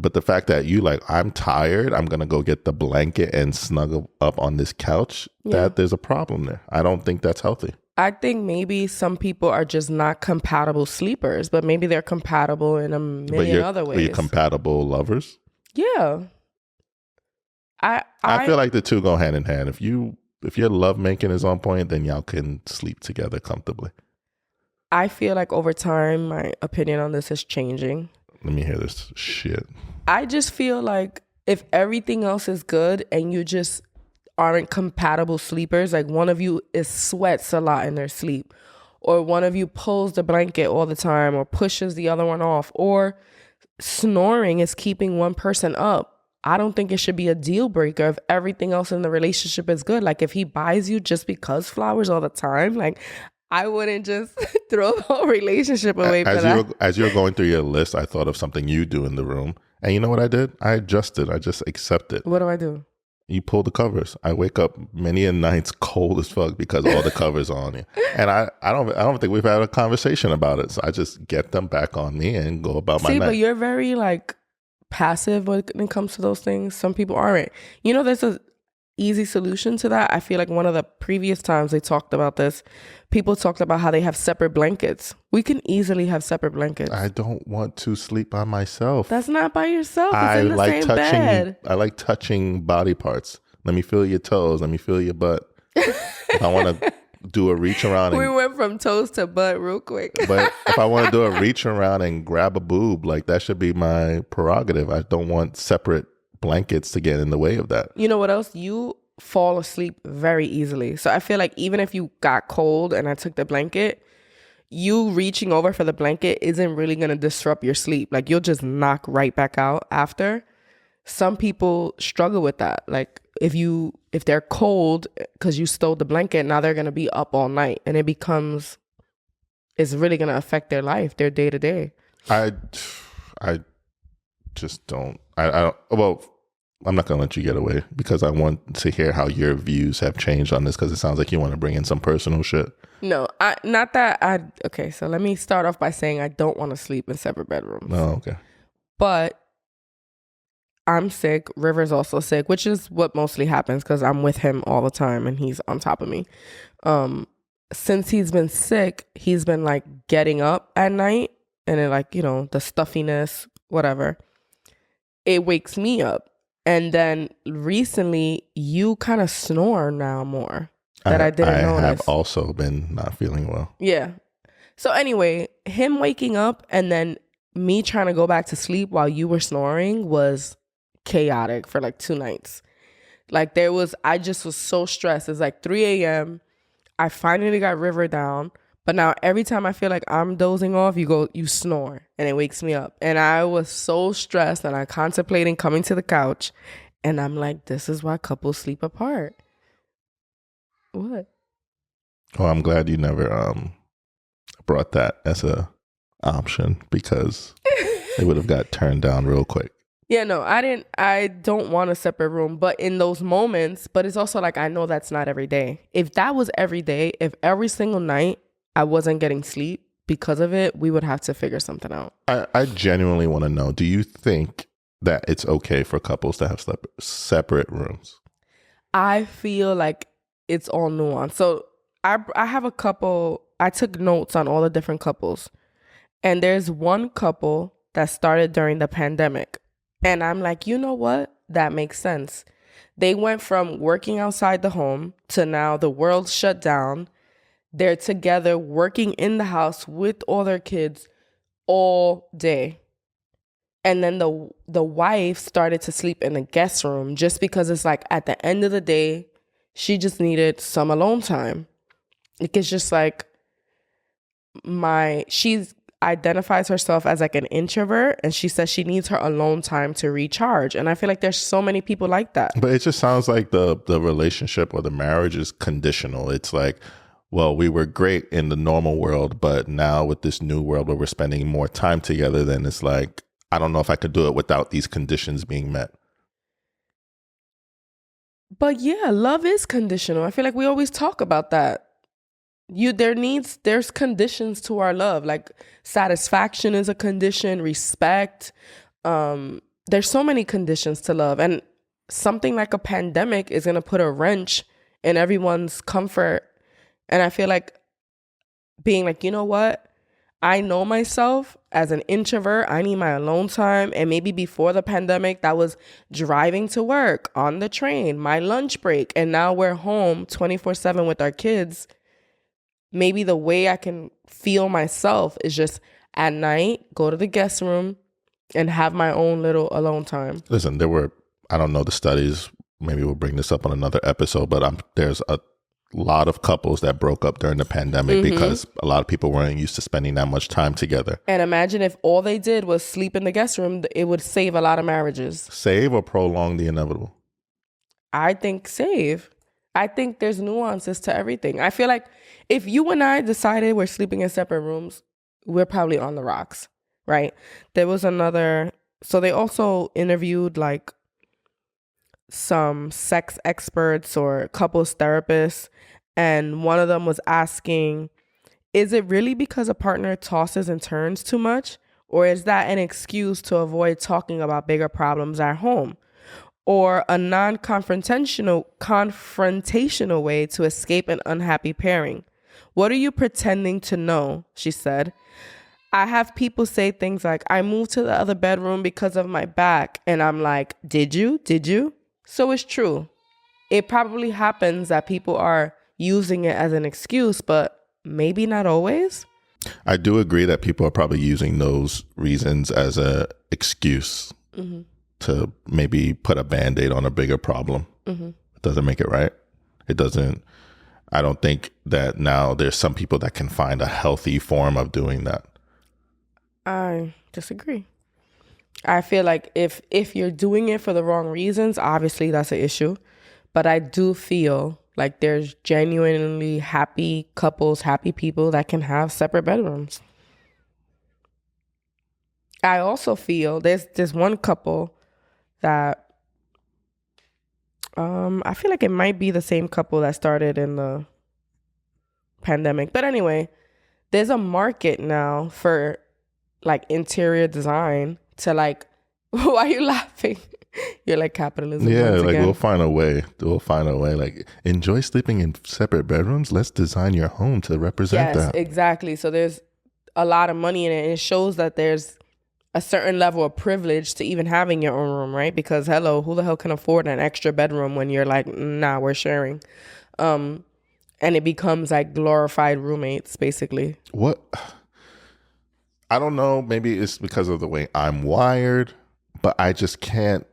But the fact that you like, I'm tired, I'm going to go get the blanket and snuggle up on this couch, that there's a problem there. I don't think that's healthy. I think maybe some people are just not compatible sleepers, but maybe they're compatible in a million other ways. Are you compatible lovers? Yeah. I feel like the two go hand in hand. If your love making is on point, then y'all can sleep together comfortably. I feel like over time, my opinion on this is changing. Let me hear this shit. I just feel like if everything else is good and you just aren't compatible sleepers, like one of you sweats a lot in their sleep, or one of you pulls the blanket all the time or pushes the other one off, or snoring is keeping one person up, I don't think it should be a deal breaker if everything else in the relationship is good. Like if he buys you just because flowers all the time, like I wouldn't just throw the whole relationship away for that. As you were going through your list, I thought of something you do in the room. And you know what I did? I adjusted. I just accepted. What do I do? You pull the covers. I wake up many a nights cold as fuck because all the covers are on you. And I don't think we've had a conversation about it. So I just get them back on me and go about my night. But you're very like passive when it comes to those things. Some people aren't. You know, there's easy solution to that, I feel like one of the previous times they talked about this, people talked about how they have separate blankets. We can easily have separate blankets. I don't want to sleep by myself. That's not by yourself. It's in the same bed. I like touching body parts. Let me feel your toes. Let me feel your butt. If I want to do a reach around. We went from toes to butt real quick. But if I want to do a reach around and grab a boob, like that should be my prerogative. I don't want separate blankets to get in the way of that. You know what else? You fall asleep very easily. So I feel like even if you got cold and I took the blanket, you reaching over for the blanket isn't really going to disrupt your sleep. Like you'll just knock right back out after. Some people struggle with that. Like if they're cold because you stole the blanket, now they're going to be up all night, and it's really going to affect their life, their day to day. I just don't. I don't. Well, I'm not gonna let you get away because I want to hear how your views have changed on this, because it sounds like you want to bring in some personal shit. No, okay, so let me start off by saying I don't want to sleep in separate bedrooms. Oh, okay. But I'm sick. River's also sick, which is what mostly happens because I'm with him all the time and he's on top of me. Since he's been sick, he's been like getting up at night, and it, like, you know, the stuffiness, whatever, it wakes me up. And then recently, you kind of snore now more that I didn't notice. I have also been not feeling well. Yeah. So anyway, him waking up and then me trying to go back to sleep while you were snoring was chaotic for like 2 nights. Like I just was so stressed. It's like 3 a.m. I finally got River down. But now every time I feel like I'm dozing off, you snore, and it wakes me up. And I was so stressed, and I contemplating coming to the couch, and I'm like, this is why couples sleep apart. What? Well, I'm glad you never brought that as a option, because it would have got turned down real quick. Yeah, no, I don't want a separate room, but in those moments, but it's also like, I know that's not every day. If that was every day, if every single night I wasn't getting sleep because of it, we would have to figure something out. I genuinely want to know, do you think that it's okay for couples to have separate rooms? I feel like it's all nuanced. So I have a couple, I took notes on all the different couples. And there's one couple that started during the pandemic. And I'm like, you know what? That makes sense. They went from working outside the home to now the world shut down. They're together working in the house with all their kids all day. And then the wife started to sleep in the guest room just because it's like at the end of the day, she just needed some alone time. It's just like she identifies herself as like an introvert, and she says she needs her alone time to recharge. And I feel like there's so many people like that. But it just sounds like the relationship or the marriage is conditional. It's like, well, we were great in the normal world, but now with this new world where we're spending more time together, then it's like, I don't know if I could do it without these conditions being met. But yeah, love is conditional. I feel like we always talk about that. There's conditions to our love. Like satisfaction is a condition, respect. There's so many conditions to love. And something like a pandemic is going to put a wrench in everyone's comfort. And I feel like being like, you know what? I know myself as an introvert. I need my alone time. And maybe before the pandemic, that was driving to work, on the train, my lunch break. And now we're home 24/7 with our kids. Maybe the way I can feel myself is just at night, go to the guest room and have my own little alone time. Listen, I don't know the studies. Maybe we'll bring this up on another episode, but there's a lot of couples that broke up during the pandemic because a lot of people weren't used to spending that much time together. And imagine if all they did was sleep in the guest room, it would save a lot of marriages. Save or prolong the inevitable? I think save. I think there's nuances to everything. I feel like if you and I decided we're sleeping in separate rooms, we're probably on the rocks, right? There was so they also interviewed like some sex experts or couples therapists, and one of them was asking, is it really because a partner tosses and turns too much, or is that an excuse to avoid talking about bigger problems at home? or a confrontational way to escape an unhappy pairing. What are you pretending to know? She said. I have people say things like, I moved to the other bedroom because of my back. And I'm like, did you? Did you? So it's true. It probably happens that people are using it as an excuse, but maybe not always. I do agree that people are probably using those reasons as a excuse to maybe put a Band-Aid on a bigger problem. It doesn't make it right. It doesn't. I don't think that now there's some people that can find a healthy form of doing that. I disagree. I feel like if you're doing it for the wrong reasons, obviously that's an issue. But I do feel like there's genuinely happy couples, happy people that can have separate bedrooms. I also feel there's one couple that I feel like it might be the same couple that started in the pandemic. But anyway, there's a market now for like interior design to like, why are you laughing? You're like capitalism. Yeah, like again. we'll find a way. Like, enjoy sleeping in separate bedrooms. Let's design your home to represent that. Yes, exactly. So there's a lot of money in it, and it shows that there's a certain level of privilege to even having your own room, right? Because hello, who the hell can afford an extra bedroom when you're like, nah, we're sharing. And it becomes like glorified roommates, basically. What? I don't know. Maybe it's because of the way I'm wired, but I just can't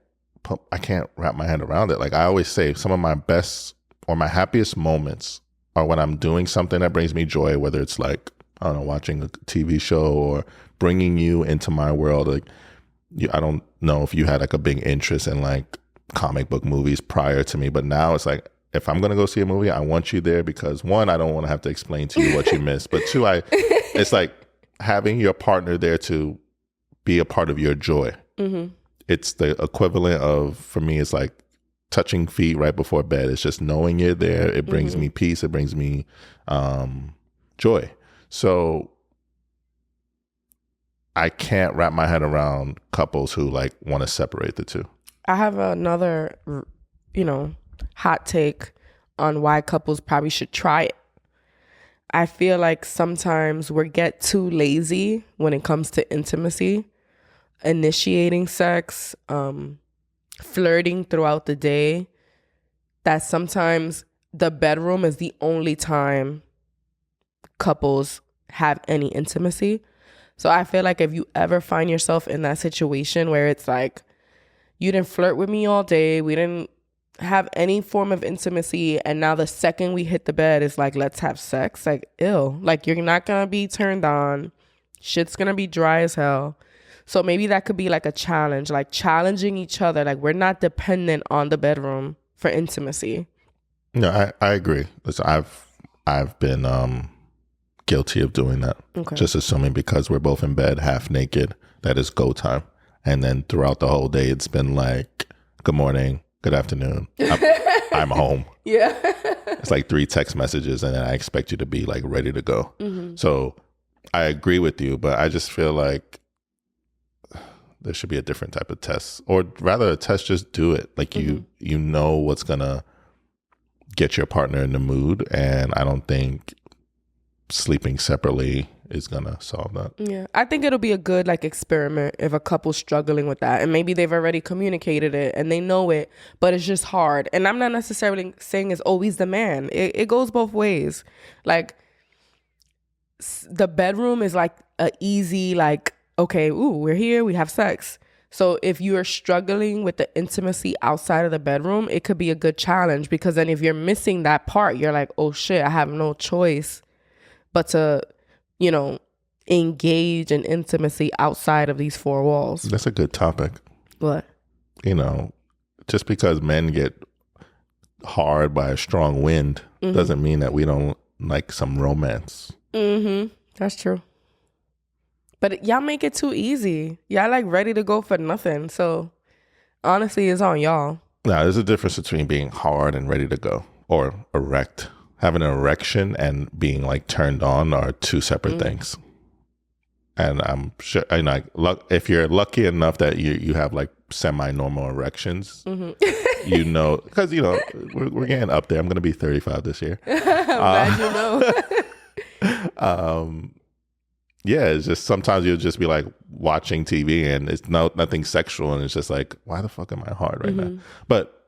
wrap my head around it. Like I always say, some of my best or my happiest moments are when I'm doing something that brings me joy, whether it's like, I don't know, watching a TV show or bringing you into my world. Like, I don't know if you had like a big interest in like comic book movies prior to me, but now it's like, if I'm going to go see a movie, I want you there because one, I don't want to have to explain to you what you missed, but two, it's like having your partner there to be a part of your joy. It's the equivalent of, for me, it's like touching feet right before bed. It's just knowing you're there. It brings me peace. It brings me joy. So I can't wrap my head around couples who like want to separate the two. I have another, hot take on why couples probably should try it. I feel like sometimes we get too lazy when it comes to intimacy, initiating sex, flirting throughout the day, that sometimes the bedroom is the only time couples have any intimacy. So I feel like if you ever find yourself in that situation where it's like, you didn't flirt with me all day, we didn't have any form of intimacy, and now the second we hit the bed is like, let's have sex, like, ew. Like, you're not gonna be turned on, shit's gonna be dry as hell. So maybe that could be like a challenge, like challenging each other. Like, we're not dependent on the bedroom for intimacy. No, I agree. Listen, I've been guilty of doing that. Okay. Just assuming because we're both in bed half naked, that is go time. And then throughout the whole day, it's been like, good morning, good afternoon, I'm home. Yeah. It's like 3 text messages, and then I expect you to be like ready to go. So I agree with you, but I just feel like there should be a different type of test, or rather a test, just do it. Like you know what's gonna get your partner in the mood, and I don't think sleeping separately is gonna solve that. Yeah, I think it'll be a good like experiment if a couple's struggling with that, and maybe they've already communicated it and they know it, but it's just hard. And I'm not necessarily saying it's always the man. It goes both ways. Like the bedroom is like a easy like, okay, we're here, we have sex. So if you're struggling with the intimacy outside of the bedroom, it could be a good challenge, because then if you're missing that part, you're like, oh shit, I have no choice but to, engage in intimacy outside of these 4 walls. That's a good topic. What? Just because men get hard by a strong wind doesn't mean that we don't like some romance. That's true. But y'all make it too easy. Y'all like ready to go for nothing. So honestly, it's on y'all. Now, there's a difference between being hard and ready to go, or erect. Having an erection and being like turned on are 2 separate things. And I'm sure, if you're lucky enough that you have like semi-normal erections, you know, because, you know, we're getting up there. I'm going to be 35 this year. Glad you know. Yeah, it's just sometimes you'll just be like watching TV and it's nothing sexual. And it's just like, why the fuck am I hard right now? But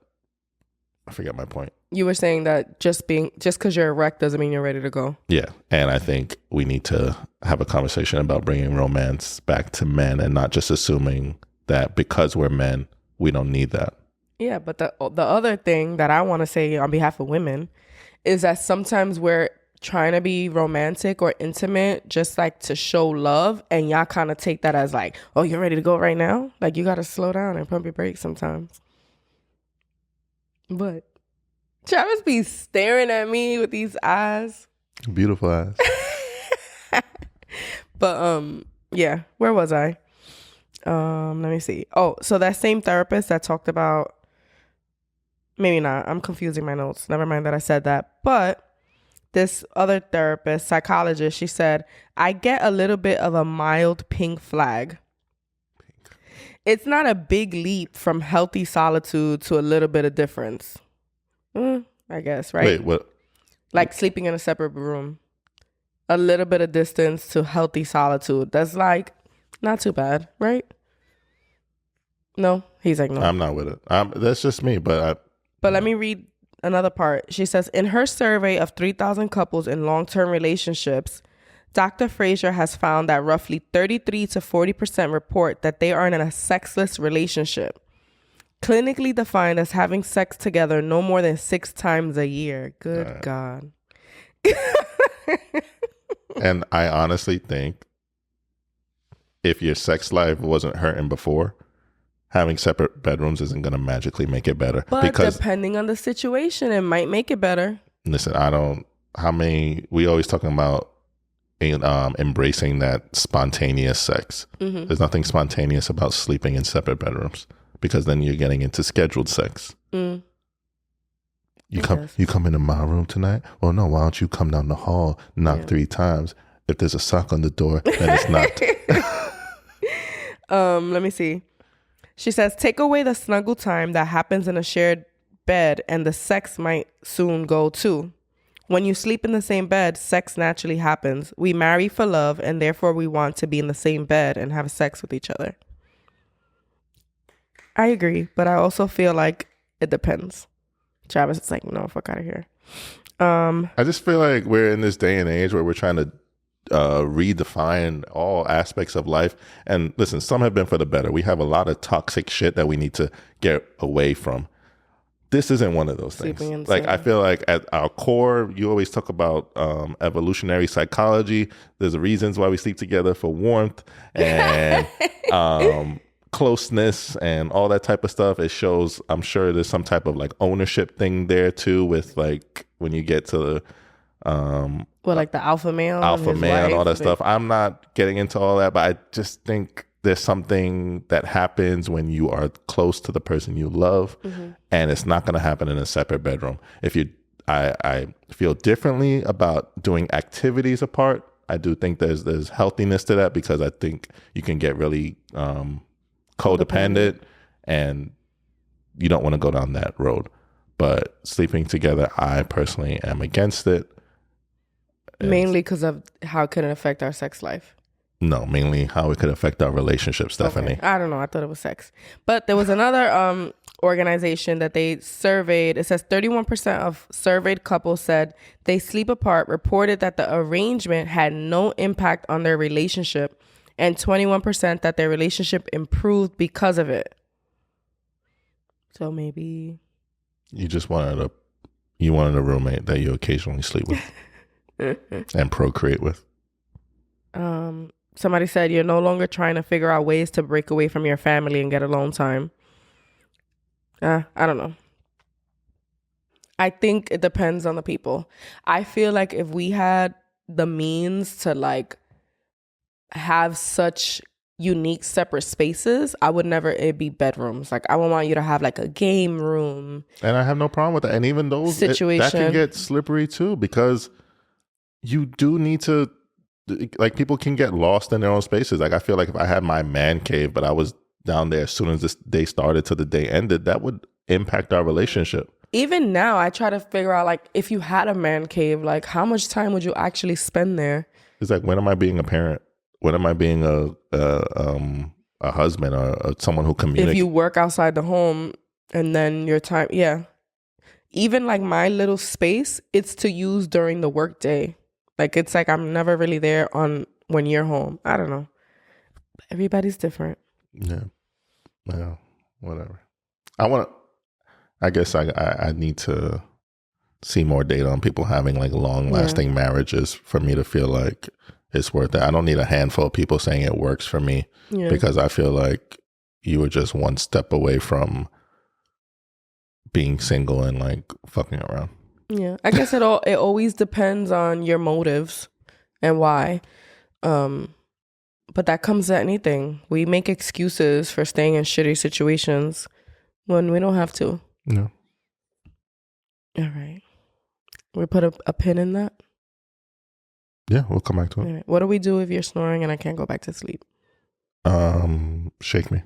I forget my point. You were saying that just because you're erect doesn't mean you're ready to go. Yeah. And I think we need to have a conversation about bringing romance back to men and not just assuming that because we're men, we don't need that. Yeah. But the other thing that I want to say on behalf of women is that sometimes we're trying to be romantic or intimate just like to show love, and y'all kind of take that as like, oh, you're ready to go right now? Like, you got to slow down and pump your brakes sometimes. But Travis be staring at me with these eyes. Beautiful eyes. But yeah, where was I? Let me see. Oh, so that same therapist that talked about, maybe not, I'm confusing my notes. Never mind that I said that. But this other therapist, psychologist, she said, I get a little bit of a mild pink flag. It's not a big leap from healthy solitude to a little bit of difference. I guess, right? Wait, what? Like sleeping in a separate room. A little bit of distance to healthy solitude. That's like not too bad, right? No? He's like, no. I'm not with it. That's just me, but let me read another part. She says, in her survey of 3,000 couples in long-term relationships, Dr. Fraser has found that roughly 33 to 40% report that they are in a sexless relationship, clinically defined as having sex together no more than 6 times a year. Good God. And I honestly think if your sex life wasn't hurting before, having separate bedrooms isn't going to magically make it better. But because depending on the situation, it might make it better. Listen, we always talking about embracing that spontaneous sex. There's nothing spontaneous about sleeping in separate bedrooms, because then you're getting into scheduled sex. You come into my room tonight? Well, no, why don't you come down the hall, knock 3 times? If there's a sock on the door, then it's knocked. Let me see. She says, take away the snuggle time that happens in a shared bed and the sex might soon go too. When you sleep in the same bed, sex naturally happens. We marry for love, and therefore we want to be in the same bed and have sex with each other. I agree, but I also feel like it depends. Travis is like, no, fuck out of here. I just feel like we're in this day and age where we're trying to redefine all aspects of life. And listen, some have been for the better. We have a lot of toxic shit that we need to get away from. This isn't one of those things. Like, I feel like at our core, you always talk about evolutionary psychology. There's reasons why we sleep together, for warmth and closeness and all that type of stuff. It shows, I'm sure there's some type of like ownership thing there too, with like when you get to like the alpha male and all that stuff. I'm not getting into all that, but I just think there's something that happens when you are close to the person you love, and it's not going to happen in a separate bedroom. I feel differently about doing activities apart. I do think there's healthiness to that, because I think you can get really codependent, and you don't want to go down that road. But sleeping together, I personally am against it. Mainly because of how it could affect our sex life. No, mainly how it could affect our relationships, Stephanie. Okay. I don't know. I thought it was sex. But there was another organization that they surveyed. It says 31% of surveyed couples said they sleep apart, reported that the arrangement had no impact on their relationship, and 21% that their relationship improved because of it. So maybe you just wanted a roommate that you occasionally sleep with and procreate with. Somebody said you're no longer trying to figure out ways to break away from your family and get alone time. I don't know. I think it depends on the people. I feel like if we had the means to like have such unique separate spaces, I would never it'd be bedrooms. Like, I would want you to have like a game room. And I have no problem with that. And even those situation that can get slippery too, because you do need to, like, people can get lost in their own spaces. Like, I feel like if I had my man cave, but I was down there as soon as this day started to the day ended, that would impact our relationship. Even now, I try to figure out, like, if you had a man cave, like, how much time would you actually spend there? It's like, when am I being a parent? When am I being a husband or someone who communicates? If you work outside the home and then your time, yeah. Even like my little space, it's to use during the work day. Like, it's like I'm never really there on when you're home. I don't know. Everybody's different. Yeah. Whatever. I guess I need to see more data on people having like long lasting marriages for me to feel like it's worth it. I don't need a handful of people saying it works for me because I feel like you were just one step away from being single and like fucking around. Yeah. I guess it always depends on your motives and why. But that comes to anything. We make excuses for staying in shitty situations when we don't have to. No. All right. We put a pin in that? Yeah, we'll come back to it. All right. What do we do if you're snoring and I can't go back to sleep? Shake me.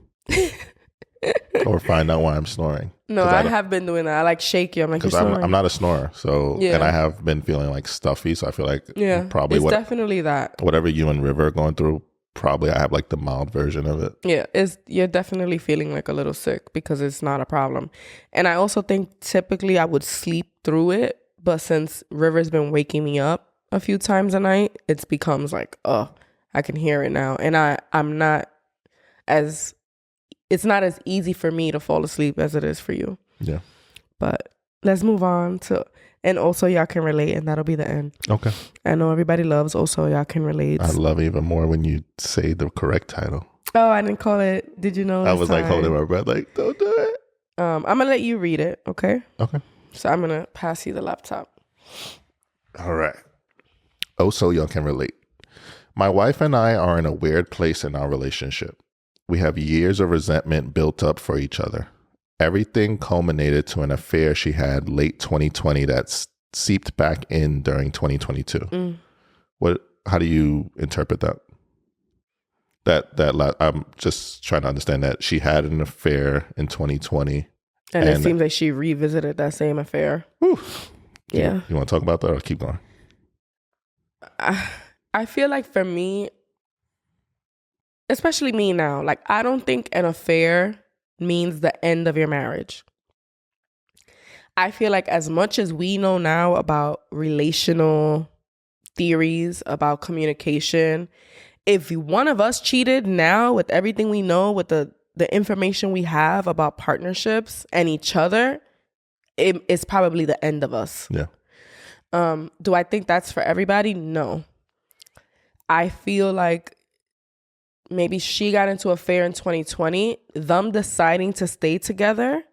Or find out why I'm snoring. No, I have been doing that. I like shake you. I'm like, you're snoring. I'm not a snorer. So, and I have been feeling like stuffy. So I feel like probably it's definitely that. Whatever you and River are going through, probably I have like the mild version of it. Yeah, you're definitely feeling like a little sick because it's not a problem. And I also think typically I would sleep through it. But since River's been waking me up a few times a night, it becomes like, oh, I can hear it now. And it's not as easy for me to fall asleep as it is for you. Yeah. But let's move on to, and also y'all can relate, and that'll be the end. Okay. I know everybody loves also y'all can relate. I love even more when you say the correct title. Oh, I didn't call it. Did you know? I was like holding my breath, like, don't do it. I'm gonna let you read it, okay? Okay. So I'm gonna pass you the laptop. All right. Oh, so y'all can relate. My wife and I are in a weird place in our relationship. We have years of resentment built up for each other. Everything culminated to an affair she had late 2020 that seeped back in during 2022. How do you interpret that? That I'm just trying to understand that she had an affair in 2020. And it seems like she revisited that same affair. Whew. Yeah. You want to talk about that or keep going? I feel like for me, especially me now, like I don't think an affair means the end of your marriage. I feel like as much as we know now about relational theories, about communication, if one of us cheated now with everything we know, with the information we have about partnerships and each other, it's probably the end of us. Yeah. Do I think that's for everybody? No. I feel like maybe she got into an affair in 2020. Them deciding to stay together,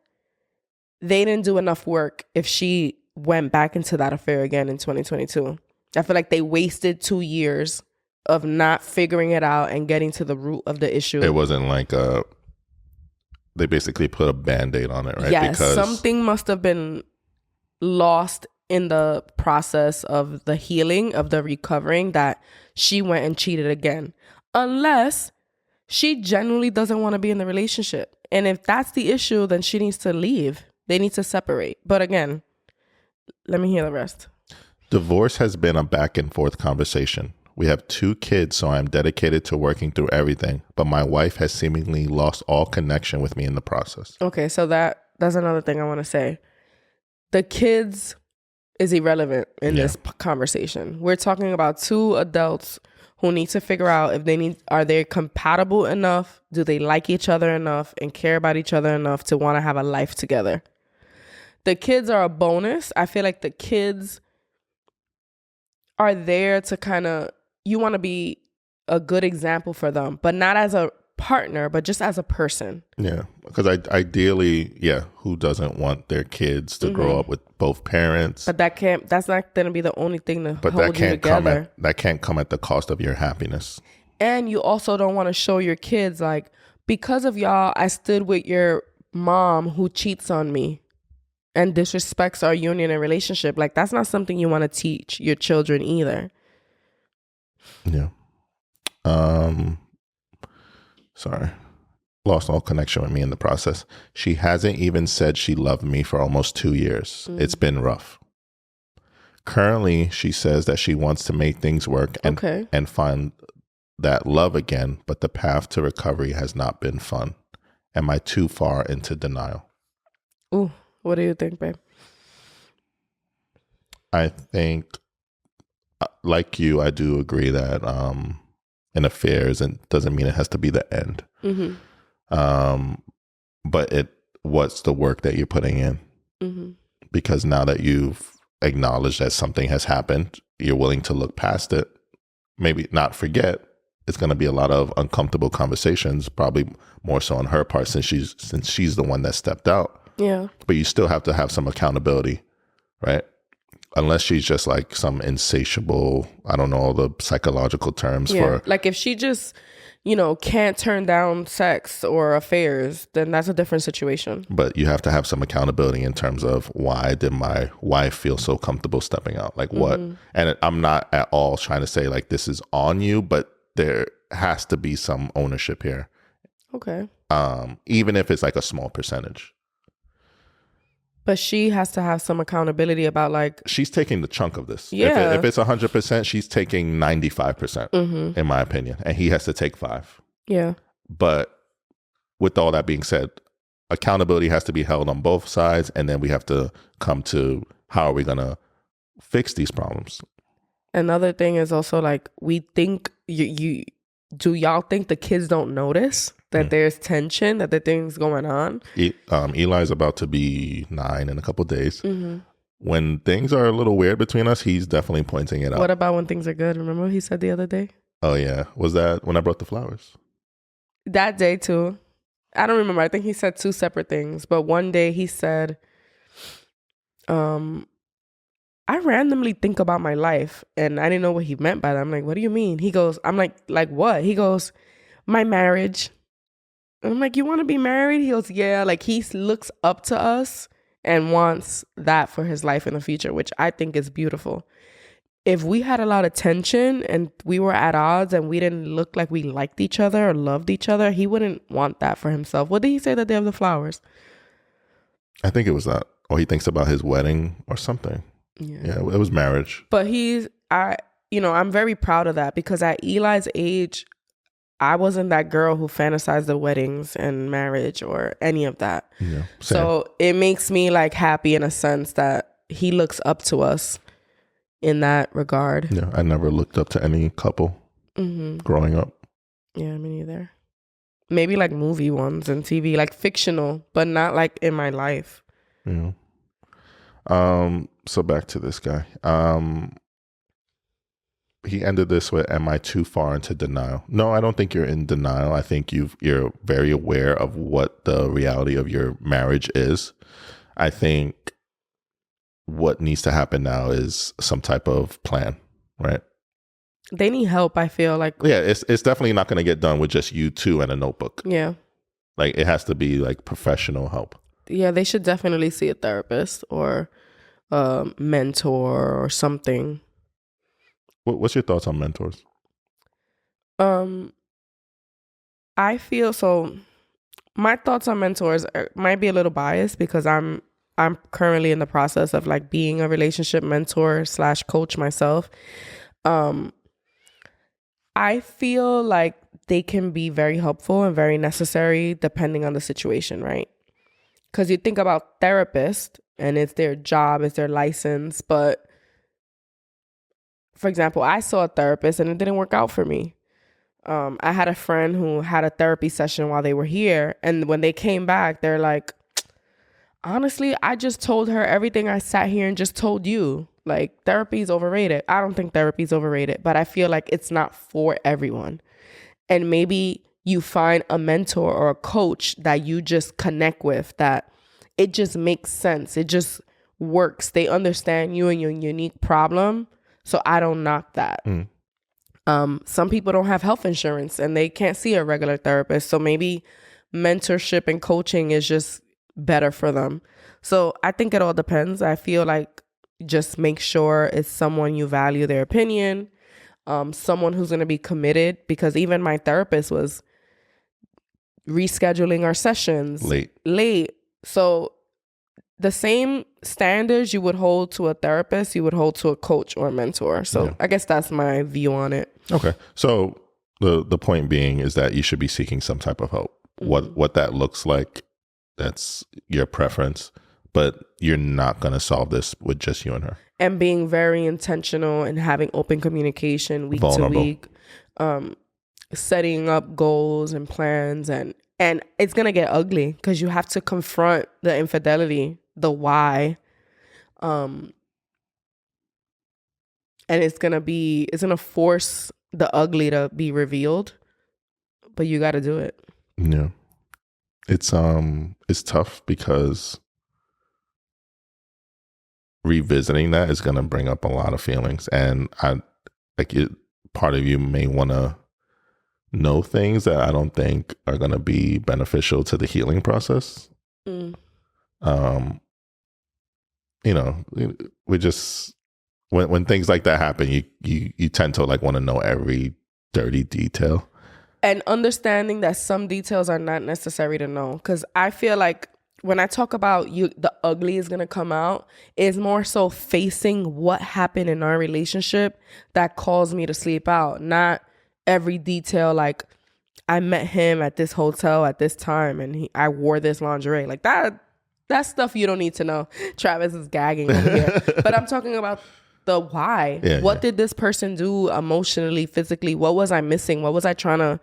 they didn't do enough work if she went back into that affair again in 2022. I feel like they wasted 2 years of not figuring it out and getting to the root of the issue. It wasn't like they basically put a Band-Aid on it, right? Yes, because something must have been lost in the process of the healing, of the recovering, that she went and cheated again. Unless she genuinely doesn't want to be in the relationship. And if that's the issue, then she needs to leave. They need to separate. But again, let me hear the rest. Divorce has been a back and forth conversation. We have 2 kids, so I'm dedicated to working through everything. But my wife has seemingly lost all connection with me in the process. Okay, so that's another thing I want to say. The kids is irrelevant in this conversation. We're talking about 2 adults who need to figure out if are they compatible enough? Do they like each other enough and care about each other enough to want to have a life together? The kids are a bonus. I feel like the kids are there to kind of, you want to be a good example for them, but not as a partner, but just as a person. Yeah, because ideally, who doesn't want their kids to grow up with both parents? But that's not going to be the only thing to hold you together. That can't come at the cost of your happiness. And you also don't want to show your kids, like, because of y'all, I stood with your mom who cheats on me and disrespects our union and relationship. Like, that's not something you want to teach your children either. Yeah. Sorry. lost all connection with me in the process. She hasn't even said she loved me for almost 2 years. It's been rough. Currently, she says that she wants to make things work and find that love again, but the path to recovery has not been fun. Am I too far into denial? Ooh, what do you think, babe? I think, like you, I do agree that an affair doesn't mean it has to be the end. But what's the work that you're putting in? Because now that you've acknowledged that something has happened, you're willing to look past it, maybe not forget. It's going to be a lot of uncomfortable conversations, probably more so on her part since she's the one that stepped out. Yeah. But you still have to have some accountability, right? Unless she's just like some insatiable, I don't know all the psychological terms for. Like if she just, can't turn down sex or affairs, then that's a different situation. But you have to have some accountability in terms of why did my wife feel so comfortable stepping out? Like what? And I'm not at all trying to say like this is on you, but there has to be some ownership here. Okay. Even if it's like a small percentage. But she has to have some accountability about like... She's taking the chunk of this. Yeah. If it's 100%, she's taking 95%, in my opinion. And he has to take 5%. Yeah. But with all that being said, accountability has to be held on both sides. And then we have to come to how are we going to fix these problems? Another thing is also like we think do y'all think the kids don't notice that there's tension, that the thing's going on? Eli's about to be 9 in a couple of days. When things are a little weird between us, he's definitely pointing it out. What about when things are good? Remember what he said the other day? Oh yeah, was that when I brought the flowers? That day too. I don't remember. I think he said 2 separate things, but one day he said, I randomly think about my life, and I didn't know what he meant by that. I'm like, what do you mean? He goes, I'm like what? He goes, my marriage. And I'm like, you want to be married? He goes, yeah. Like he looks up to us and wants that for his life in the future, which I think is beautiful. If we had a lot of tension and we were at odds and we didn't look like we liked each other or loved each other, he wouldn't want that for himself. What did he say the day of the flowers? I think it was that. Or he thinks about his wedding or something. Yeah, it was marriage. But I'm very proud of that because at Eli's age, I wasn't that girl who fantasized the weddings and marriage or any of that. Yeah, same. So it makes me like happy in a sense that he looks up to us in that regard. Yeah, I never looked up to any couple growing up. Yeah, me neither. Maybe like movie ones and TV, like fictional, but not like in my life. Yeah. So back to this guy. He ended this with, am I too far into denial? No, I don't think you're in denial. I think you're very aware of what the reality of your marriage is. I think what needs to happen now is some type of plan, right? They need help, I feel like. Yeah, it's definitely not going to get done with just you two and a notebook. Yeah. Like it has to be like professional help. Yeah, they should definitely see a therapist or a mentor or something. What's your thoughts on mentors? I feel so. My thoughts on mentors might be a little biased because I'm currently in the process of like being a relationship mentor / coach myself. I feel like they can be very helpful and very necessary depending on the situation, right? Because you think about therapists and it's their job, it's their license, but for example, I saw a therapist and it didn't work out for me. I had a friend who had a therapy session while they were here. And when they came back, they're like, honestly, I just told her everything I sat here and just told you. Like, therapy is overrated. I don't think therapy is overrated, but I feel like it's not for everyone. And maybe you find a mentor or a coach that you just connect with, that it just makes sense. It just works. They understand you and your unique problem. So I don't knock that. Some people don't have health insurance and they can't see a regular therapist. So maybe mentorship and coaching is just better for them. So I think it all depends. I feel like just make sure it's someone you value their opinion, someone who's going to be committed, because even my therapist was rescheduling our sessions late. So the same standards you would hold to a therapist, you would hold to a coach or a mentor. So I guess that's my view on it. Okay. So the point being is that you should be seeking some type of help. What that looks like, that's your preference, but you're not going to solve this with just you and her. And being very intentional and having open communication week to week, setting up goals and plans, and it's going to get ugly because you have to confront the infidelity, the why. And it's going to force the ugly to be revealed, but you got to do it. Yeah. It's tough because revisiting that is going to bring up a lot of feelings, and part of you may want to know things that I don't think are going to be beneficial to the healing process. We just when things like that happen, you tend to like want to know every dirty detail, and understanding that some details are not necessary to know. Because I feel like when I talk about the ugly is going to come out, is more so facing what happened in our relationship that caused me to sleep out. Not every detail, like I met him at this hotel at this time and I wore this lingerie. Like that's stuff you don't need to know. Travis is gagging over here. But I'm talking about the why. What did this person do emotionally, physically? What was I missing? What was I trying to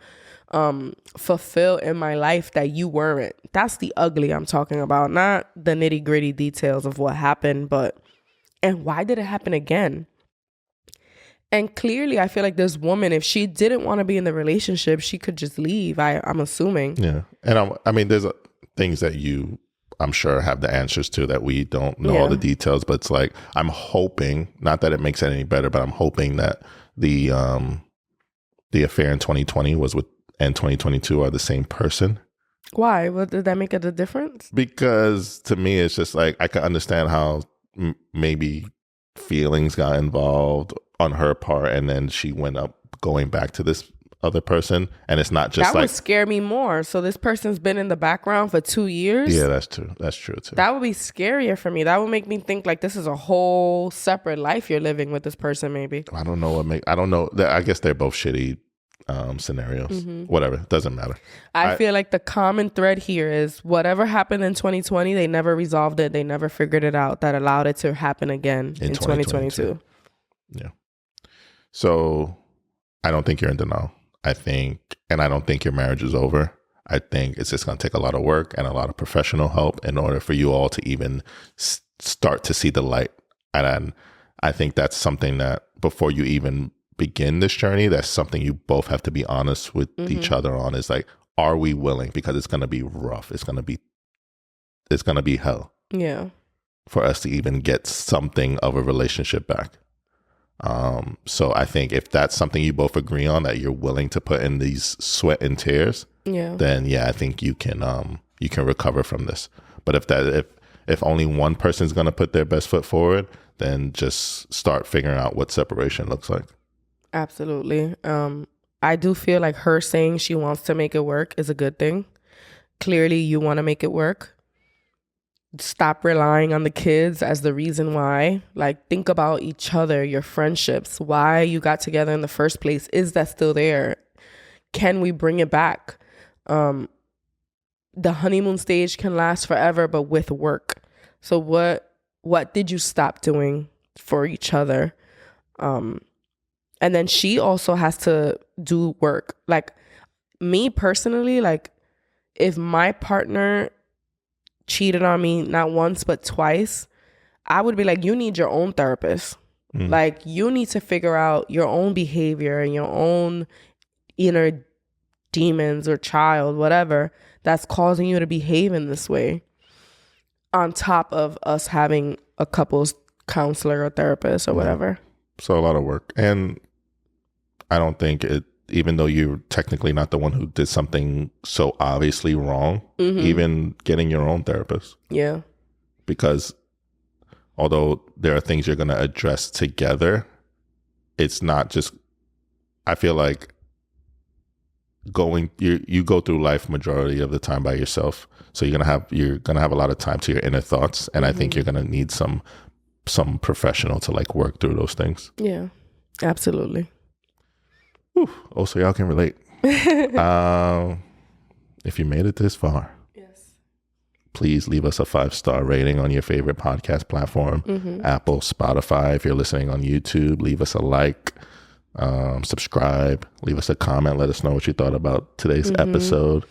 fulfill in my life that you weren't? That's the ugly I'm talking about, not the nitty gritty details of what happened, and why did it happen again? And clearly I feel like this woman, if she didn't want to be in the relationship, she could just leave. I'm assuming. Yeah. And I mean, there's things that I'm sure have the answers to that we don't know all the details, but it's like, I'm hoping, not that it makes it any better, but I'm hoping that the affair in 2020 and 2022 are the same person. Why? What did that make a difference? Because to me, it's just like, I can understand how maybe feelings got involved on her part, and then she went up going back to this other person, and it's not just that would scare me more. So this person's been in the background for 2 years. Yeah, that's true too. That would be scarier for me. That would make me think like this is a whole separate life you're living with this person. Maybe I don't know. I guess they're both shitty scenarios. Whatever, doesn't matter. I feel like the common thread here is whatever happened in 2020, they never resolved it. They never figured it out. That allowed it to happen again in 2022. Yeah. So I don't think you're in denial. I don't think your marriage is over. I think it's just going to take a lot of work and a lot of professional help in order for you all to even start to see the light. And I think that's something that before you even begin this journey, that's something you both have to be honest with each other on, is like, are we willing? Because it's going to be rough. It's going to be hell. Yeah. For us to even get something of a relationship back. So I think if that's something you both agree on, that you're willing to put in these sweat and tears, then I think you can recover from this. But if only one person's going to put their best foot forward, then just start figuring out what separation looks like. Absolutely. I do feel like her saying she wants to make it work is a good thing. Clearly you want to make it work. Stop relying on the kids as the reason why. Like, think about each other, your friendships, why you got together in the first place. Is that still there? Can we bring it back? The honeymoon stage can last forever, but with work. So what did you stop doing for each other? And then she also has to do work. Like, me personally, like, if my partner cheated on me not once but twice, I would be like, you need your own therapist. Like, you need to figure out your own behavior and your own inner demons or child, whatever, that's causing you to behave in this way, on top of us having a couples counselor or therapist or whatever. So a lot of work. And I don't think even though you're technically not the one who did something so obviously wrong, even getting your own therapist. Yeah. Because although there are things you're going to address together, it's not just, I feel like you go through life majority of the time by yourself. So you're gonna have a lot of time to your inner thoughts, and I think you're gonna need some professional to like work through those things. Yeah, absolutely. Whew. Oh, so y'all can relate. If you made it this far, please leave us a 5-star rating on your favorite podcast platform, Apple, Spotify. If you're listening on YouTube, leave us a like, subscribe, leave us a comment. Let us know what you thought about today's episode.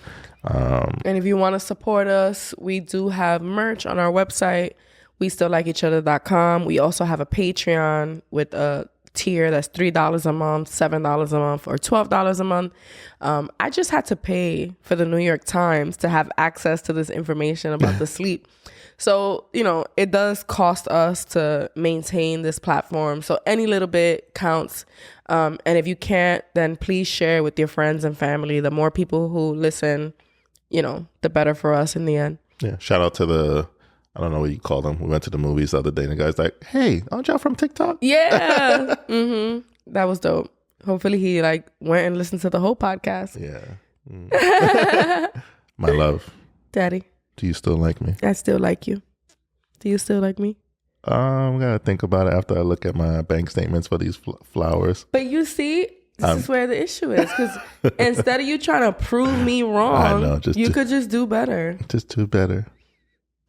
And if you want to support us, we do have merch on our website, WeStillLikeEachOther.com. We also have a Patreon with a tier that's $3 a month, $7 a month, or $12 a month. I just had to pay for the New York Times to have access to this information about the sleep. So, it does cost us to maintain this platform. So any little bit counts. And if you can't, then please share with your friends and family. The more people who listen, the better for us in the end. Yeah. Shout out to I don't know what you call them. We went to the movies the other day and the guy's like, "Hey, aren't y'all from TikTok?" Yeah. That was dope. Hopefully he went and listened to the whole podcast. Yeah. My love. Daddy. Do you still like me? I still like you. Do you still like me? I'm going to think about it after I look at my bank statements for these flowers. But you see, this is where the issue is. Because instead of you trying to prove me wrong, you could just do better. Just do better.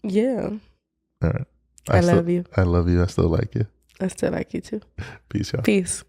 Yeah. All right. I love you. I love you. I still like you. I still like you too. Peace, y'all. Peace.